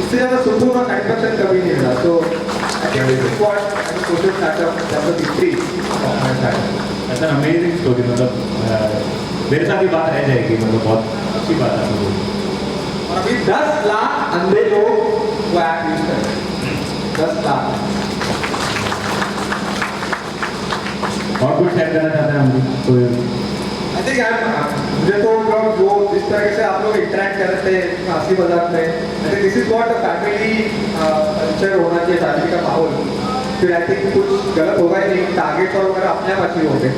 Speaker 5: इससे ज़्यादा सुकून और सेटिस्फैक्शन कभी नहीं मिला। तो I think this is what I social startup chapter 3 of my startup.
Speaker 3: ऐसा अमेजिंग स्टोरी, मतलब मेरे साथ ही बात रह जाएगी, मतलब बहुत अच्छी बात है।
Speaker 5: और अभी 10 लाख अंधे लोग वो ऐप यूज कर रहे हैं, 10 लाख।
Speaker 3: और कुछ शेयर करना चाहते हैं हम कोई?
Speaker 5: आई थिंक मुझे तो वो जिस तरह से आप लोग इंटरेक्ट कर रहे थे हंसी मजाक में, I think this is what a family culture होना चाहिए, फैमिली का माहौल। फिर आई थिंक कुछ गलत होगा ही नहीं, टारगेट और वगैरह अपने आप अचीव होंगे।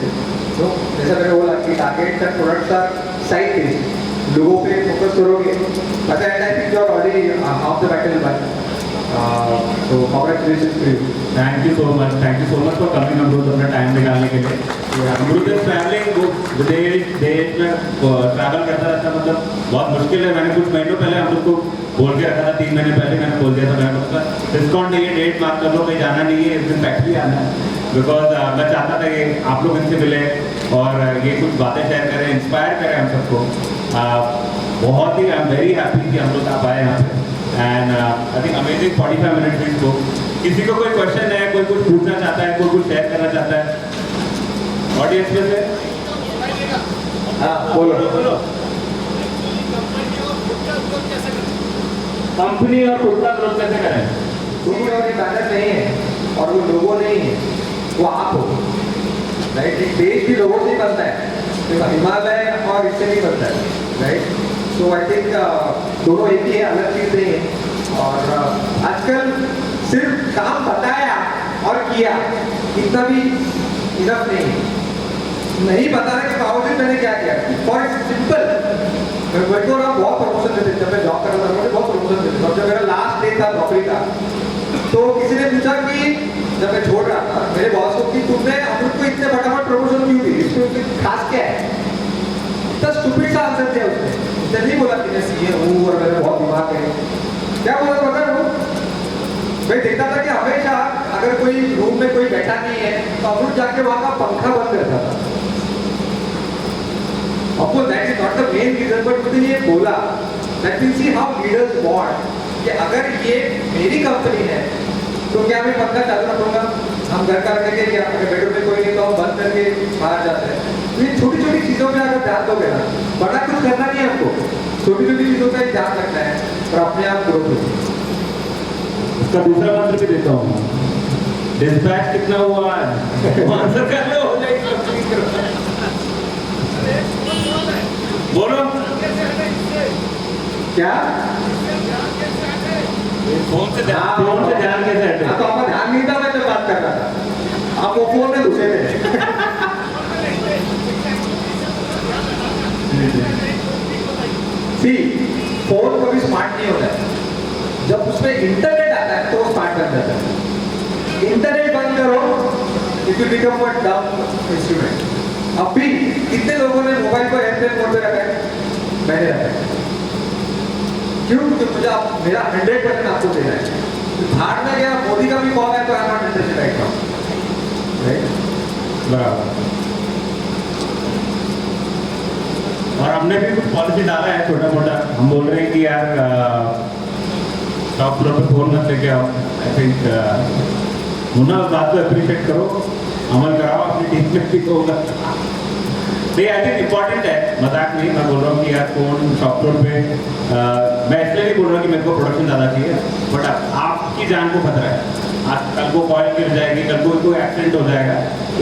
Speaker 5: तो जैसा मैंने बोला कि target and products are side based, लोगों पे फोकस करोगे। अच्छा and I think you are already half the battle by. So congratulations to you.
Speaker 3: Thank you so much for coming Amrit, अपना टाइम निकालने के लिए। अमृत इज ट्रैवलिंग, वो विदेश देश में ट्रैवल करता रहता, मतलब बहुत मुश्किल है। मैंने कुछ महीनों पहले अमृत को बोल के रखा था, 3 महीने पहले मैंने बोल दिया था, मैंने बोला डिस्काउंट नहीं है, डेट मार्क कर लो, कहीं जाना नहीं है, इस दिन फैक्ट्री आना है। बिकॉज मैं चाहता था कि आप लोग इनसे मिले और ये कुछ बातें शेयर करें, इंस्पायर करें हम सबको। बहुत ही आई एम वेरी हैप्पी कि अमृत आप आए यहाँ पे and I think amazing 45 minute week को। किसी को कोई क्वेश्चन है, कोई कुछ पूछना चाहता है, कोई कुछ शेयर करना चाहता है ऑडियंस में से?
Speaker 5: हाँ बोलो।
Speaker 3: कंपनी और खुद का ग्रोथ कैसे करें?
Speaker 5: कोई और इबादत नहीं है और वो लोगों नहीं है, वो आप हो। राइट, एक देश भी लोगों से ही बनता है, तो हिमालय और इससे नहीं बनता है। राइट, तो आई थिंक दोनों एक ही है, अलग चीज नहीं है। और आजकल सिर्फ काम बताया और किया इतना भी इनफ नहीं है। नहीं बताने के बावजूद मैंने क्या किया, फॉर सिंपल मेरे को ना बहुत प्रमोशन देते, जब मैं जॉब कर रहा था मुझे बहुत प्रमोशन देते। और जब मेरा लास्ट डे था नौकरी का, तो किसी ने पूछा कि जब मैं छोड़ रहा था मेरे बॉस को कि तुमने अमृत को इतने फटाफट प्रमोशन क्यों दी, इसमें खास क्या है? इतना स्टूपिड सा आंसर दिया उसने। उसने नहीं बोला कि मैं सीए हूँ और मेरा बहुत दिमाग है, क्या बोला पता है? मैं देखता था कि हमेशा अगर कोई रूम में कोई बैठा नहीं है तो अमृत जाके वहां का पंखा बंद करता था। Of course, that is not the main reason, but मुझे ये बोला that we see how leaders want कि अगर ये मेरी कंपनी है तो क्या मैं पंखा चालू रखूंगा? हम घर का रखेंगे क्या? अगर बेडरूम में कोई नहीं तो हम बंद करके बाहर जाते हैं। तो ये छोटी छोटी चीजों में अगर ध्यान दोगे ना, बड़ा कुछ करना नहीं है हमको, छोटी छोटी चीजों का ध्यान रखना है और अपने आप ग्रोथ होगी।
Speaker 3: उसका दूसरा मंत्र भी देता हूँ, डिस्पैच कितना हुआ आंसर कर लो, बोलो
Speaker 5: क्या?
Speaker 3: फोन से ध्यान कैसे हटे?
Speaker 5: तो आपका ध्यान नहीं था, मैं जब बात कर रहा था आप वो फोन में घुसे थे। सी, फोन कभी स्मार्ट नहीं होता है, जब उसमें इंटरनेट आता है तो वो स्मार्ट बन जाता है। इंटरनेट बंद करो, इट विल बिकम अ डम इंस्ट्रूमेंट। अभी कितने लोगों ने मोबाइल को एयरप्लेन मोड पे रखा है? मैंने रखा है। क्यों? क्योंकि मुझे मेरा 100% आपको देना है। भाड़ में गया, मोदी का भी कॉल है तो I am not interested right now, right?
Speaker 3: बराबर। और हमने भी कुछ पॉलिसी डाला है छोटा मोटा। हम बोल रहे हैं कि यार टॉप फ्लोर पे फोन मत लेके आओ। आई थिंक मुन्ना उस बात को अप्रिशिएट करो, अमल कराओ, अपनी टीम में भी होगा। नहीं, आई थिंक इम्पॉर्टेंट है, मजाक नहीं। मैं बोल रहा हूँ कि यार फोन टॉप फ्लोर पे मैं इसलिए नहीं बोल रहा कि मेरे को प्रोडक्शन ज़्यादा चाहिए, बट आपकी जान को खतरा है। आज कल को कॉइल गिर जाएगी, कल को कोई एक्सीडेंट हो जाएगा,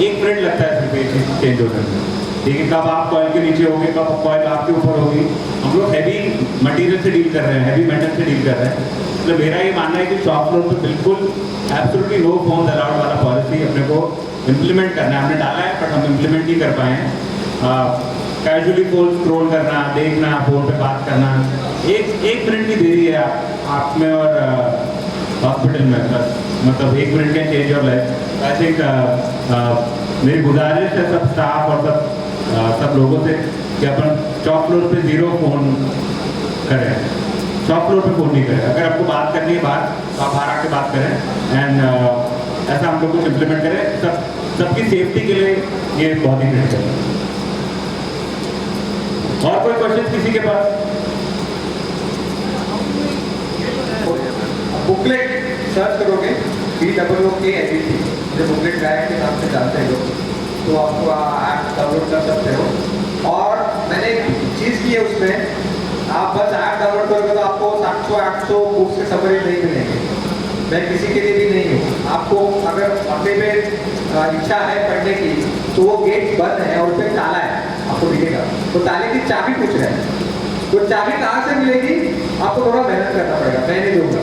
Speaker 3: 1 मिनट लगता है सिर्फ ये चीज़ चेंज होने में। ठीक है, कब आप कॉइल के नीचे होंगे, कब कॉइल आपके ऊपर होगी। हम लोग हैवी मटेरियल से डील कर रहे हैं, हैवी मेटल से डील कर रहे हैं। मतलब मेरा ये मानना है कि शॉप फ्लोर पे बिल्कुल एब्सोल्युटली नो फोन अलाउड वाला पॉलिसी अपने को इम्प्लीमेंट करना है। हमने डाला है बट हम इम्प्लीमेंट नहीं कर पाए हैं। कैजुअली फोन स्क्रॉल करना, देखना, फोन पे बात करना, एक मिनट की देरी है आप में और हॉस्पिटल में, बस मतलब 1 minute can change your life. I think मेरी गुजारिश है सब स्टाफ और सब लोगों से कि अपन शॉप फ्लोर पे 0 फोन करें, शॉप फ्लोर पे फोन नहीं करें। अगर आपको बात करनी है बाहर तो आप बाहर आके बात करें एंड ऐसा हम लोग कुछ इम्प्लीमेंट करें। सबकी सेफ्टी के लिए ये बहुत ही क्रिटिकल है। और कोई क्वेश्चन किसी के पास?
Speaker 5: बुकलेट सर्च करोगे BOOKLET, जो बुकलेट गाइड के नाम से जानते हैं लोग, तो आपको ऐप डाउनलोड कर सकते हो। और मैंने एक चीज़ की है उसमें, आप बस ऐप डाउनलोड करोगे तो आपको 700-800 बुक्स के समरी नहीं मिलेंगे। मैं किसी के लिए भी नहीं हूँ। आपको अगर अपने में इच्छा है पढ़ने की तो वो गेट बंद है और उसमें ताला है, आपको दिखेगा। तो ताले की चाबी पूछ रहे हैं, तो चाबी कहाँ से मिलेगी? आपको थोड़ा मेहनत करना पड़ेगा, मैं नहीं दूंगा।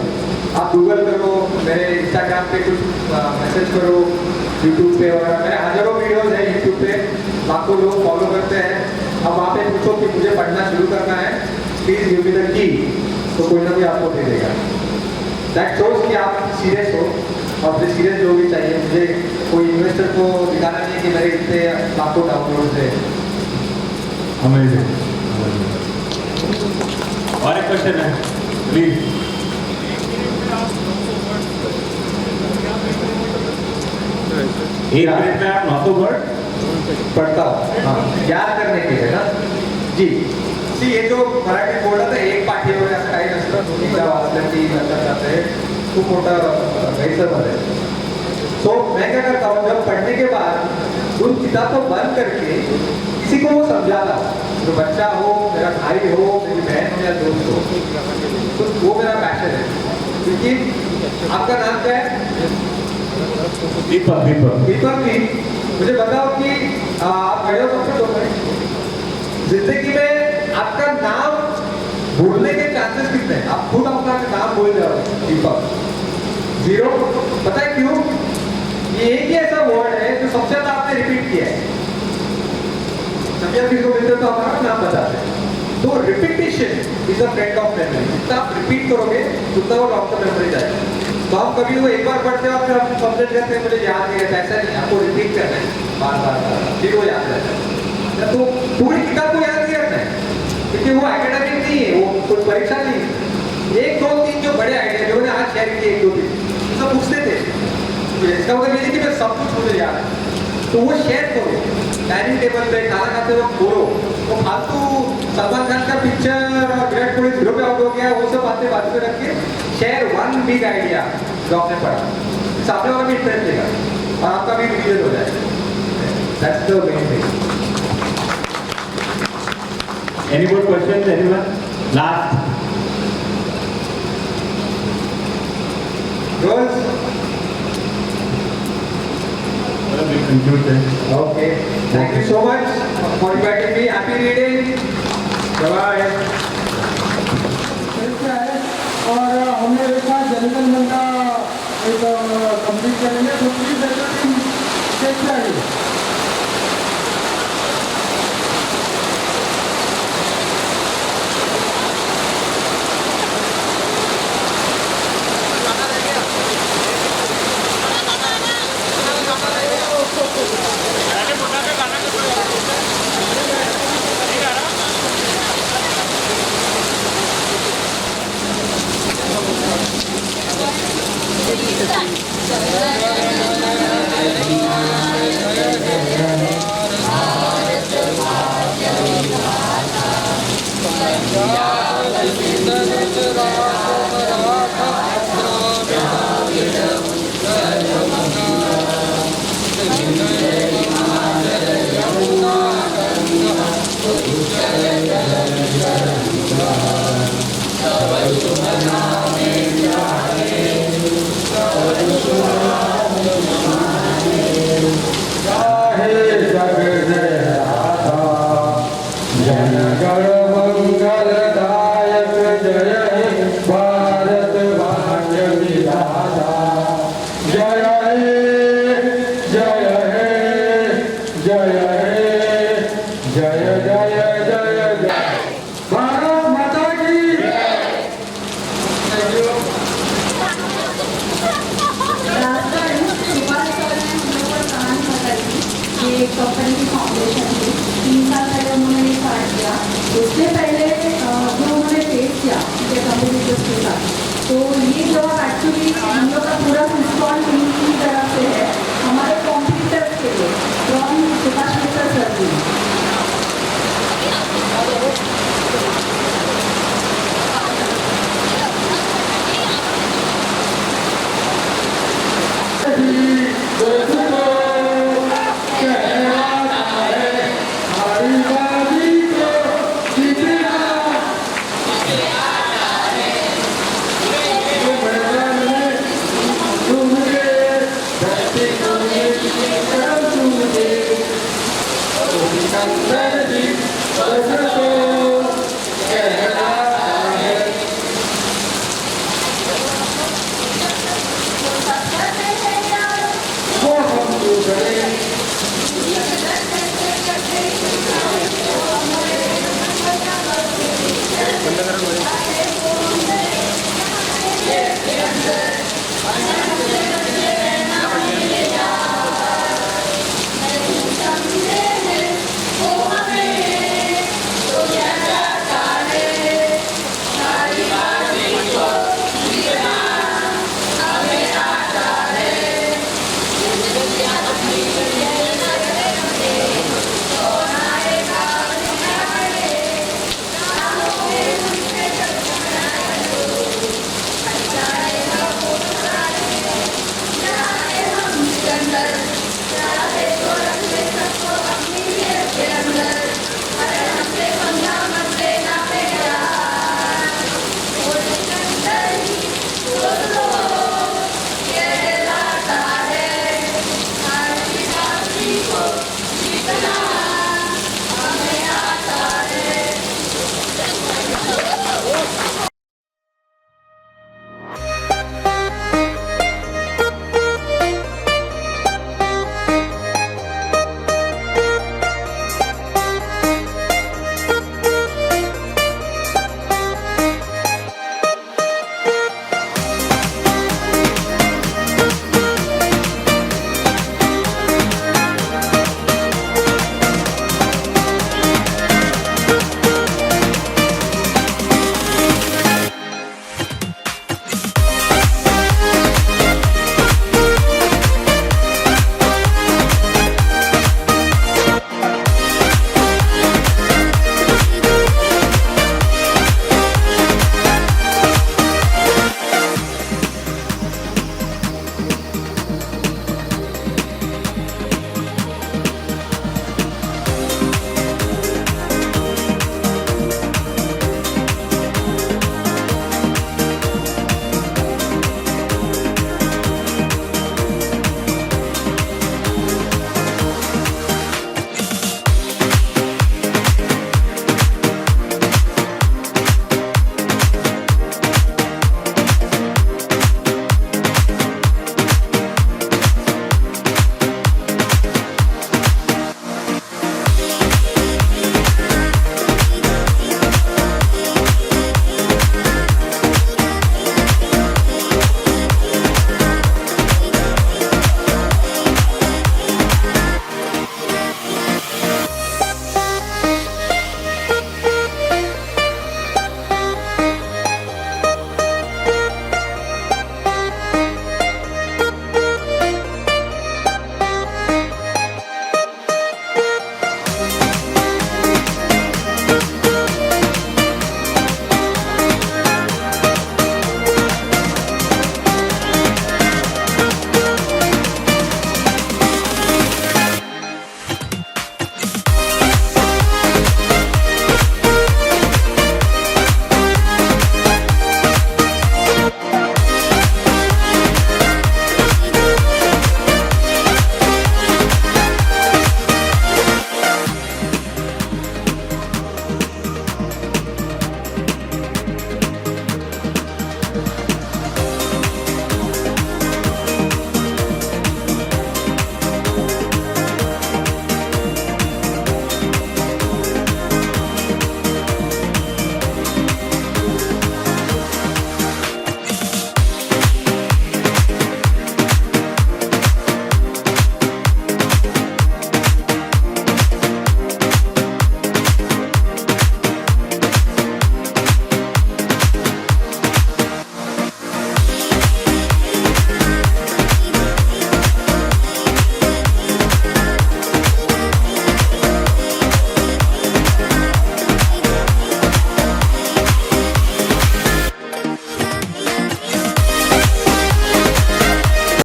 Speaker 5: आप गूगल करो, मेरे इंस्टाग्राम पे कुछ मैसेज करो, यूट्यूब पे, और मेरे हज़ारों वीडियोज़ हैं यूट्यूब पे, लाखों लोग फॉलो करते हैं। अब वहाँ पे पूछो कि मुझे पढ़ना शुरू करना है, please give me the key, तो कोई ना कोई आपको दे देगा। दैट शोज कि आप सीरियस हो, और फिर सीरियस लोग भी चाहिए। मुझे कोई इन्वेस्टर को दिखाना नहीं कि मेरे इतने लाखों डाउनलोड है।
Speaker 3: अमेजिंग। और एक क्वेश्चन है प्लीज। एक मिनट में आप 900 वर्ड
Speaker 5: पढ़ता हूँ, हाँ, याद करने के लिए ना जी। सी ये जो मराठी बोर्ड आहे एक पाठीवर असं काही नसतं, एकदा वाचलं की लक्षात जाते, खूप मोठा गैरसमज है। सो मैं क्या करता हूँ, जब पढ़ने के बाद उस किताब को बंद करके किसी को वो समझाता हूँ, जो बच्चा हो, मेरा भाई हो, मेरी बहन हो या दोस्त हो, तो वो मेरा पैशन है। क्योंकि आपका नाम क्या है?
Speaker 3: दीपक। दीपक
Speaker 5: दीपक जी, मुझे बताओ कि आप खड़े हो सबसे दो मिनट। जिंदगी में आपका नाम भूलने के चांसेस कितने हैं? आप खुद अपना नाम भूल जाओ, दीपक 0। पता है क्यों? ये एक ही ऐसा वर्ड है जो सबसे ज्यादा आपने रिपीट किया है। जब भी आप किसी को मिलते हो तो हमारा नाम बताते हैं। तो repetition is a friend of memory. जितना आप रिपीट करोगे उतना वो लॉन्ग टर्म मेमोरी जाएगा। तो हम कभी वो एक बार पढ़ते हो फिर हम कंप्लीट करते हैं, मुझे याद नहीं रहता, ऐसा नहीं। आपको रिपीट करना है बार बार फिर वो याद रहता है। तो पूरी किताब को याद नहीं रखना है, क्योंकि वो एकेडमिक नहीं है, वो कोई परीक्षा नहीं है। 1, 2, 3 जो बड़े आइडिया जो मैंने आज शेयर किए 1, 2, 3 सब पूछते थे, तो इसका मतलब ये नहीं कि मैं सब कुछ मुझे याद है। तो वो शेयर करो, डाइनिंग टेबल पे खाना खाते वक्त बोलो। वो फालतू सलमान खान का पिक्चर और विराट कोहली 0 पे आउट हो गया, वो सब बातें बात में रख के शेयर 1 बिग आइडिया जो आपने पढ़ा, सामने वाला भी इंटरेस्ट लेगा और आपका भी रिवीजन हो जाएगा। That's the main thing.
Speaker 3: Any more questions? Anyone? Last.
Speaker 5: Girls?
Speaker 3: Well, we conclude then.
Speaker 5: Okay. Thank you so much for inviting me. Happy reading. Bye-bye.
Speaker 1: ऐसा है, और हमने एक बार जनगण मन का एक कंप्लीट करेंगे, तो प्लीज देखते आइए। हे जग जय राधा जन गण मंगलदायक जय हे भारत भाग्य विधाता जय हे जय हे जय हे जय जय जय जय भारत माता की Thank you.
Speaker 6: राजधानी सुभाष चौधरी ने हम लोग को कहानी बताई थी। ये एक कंपनी की फाउंडेशन थी, 3 साल पहले उन्होंने स्टार्ट किया। उससे पहले जो उन्होंने फेस किया उनके कम्युनिटीज के साथ, तो ये जवाब एक्चुअली हम लोग का पूरा रिस्पॉन्स उनकी तरफ से है हमारे कॉम्पिटिटर्स के लिए from Subhash Mittar sir ji.
Speaker 1: Thank you.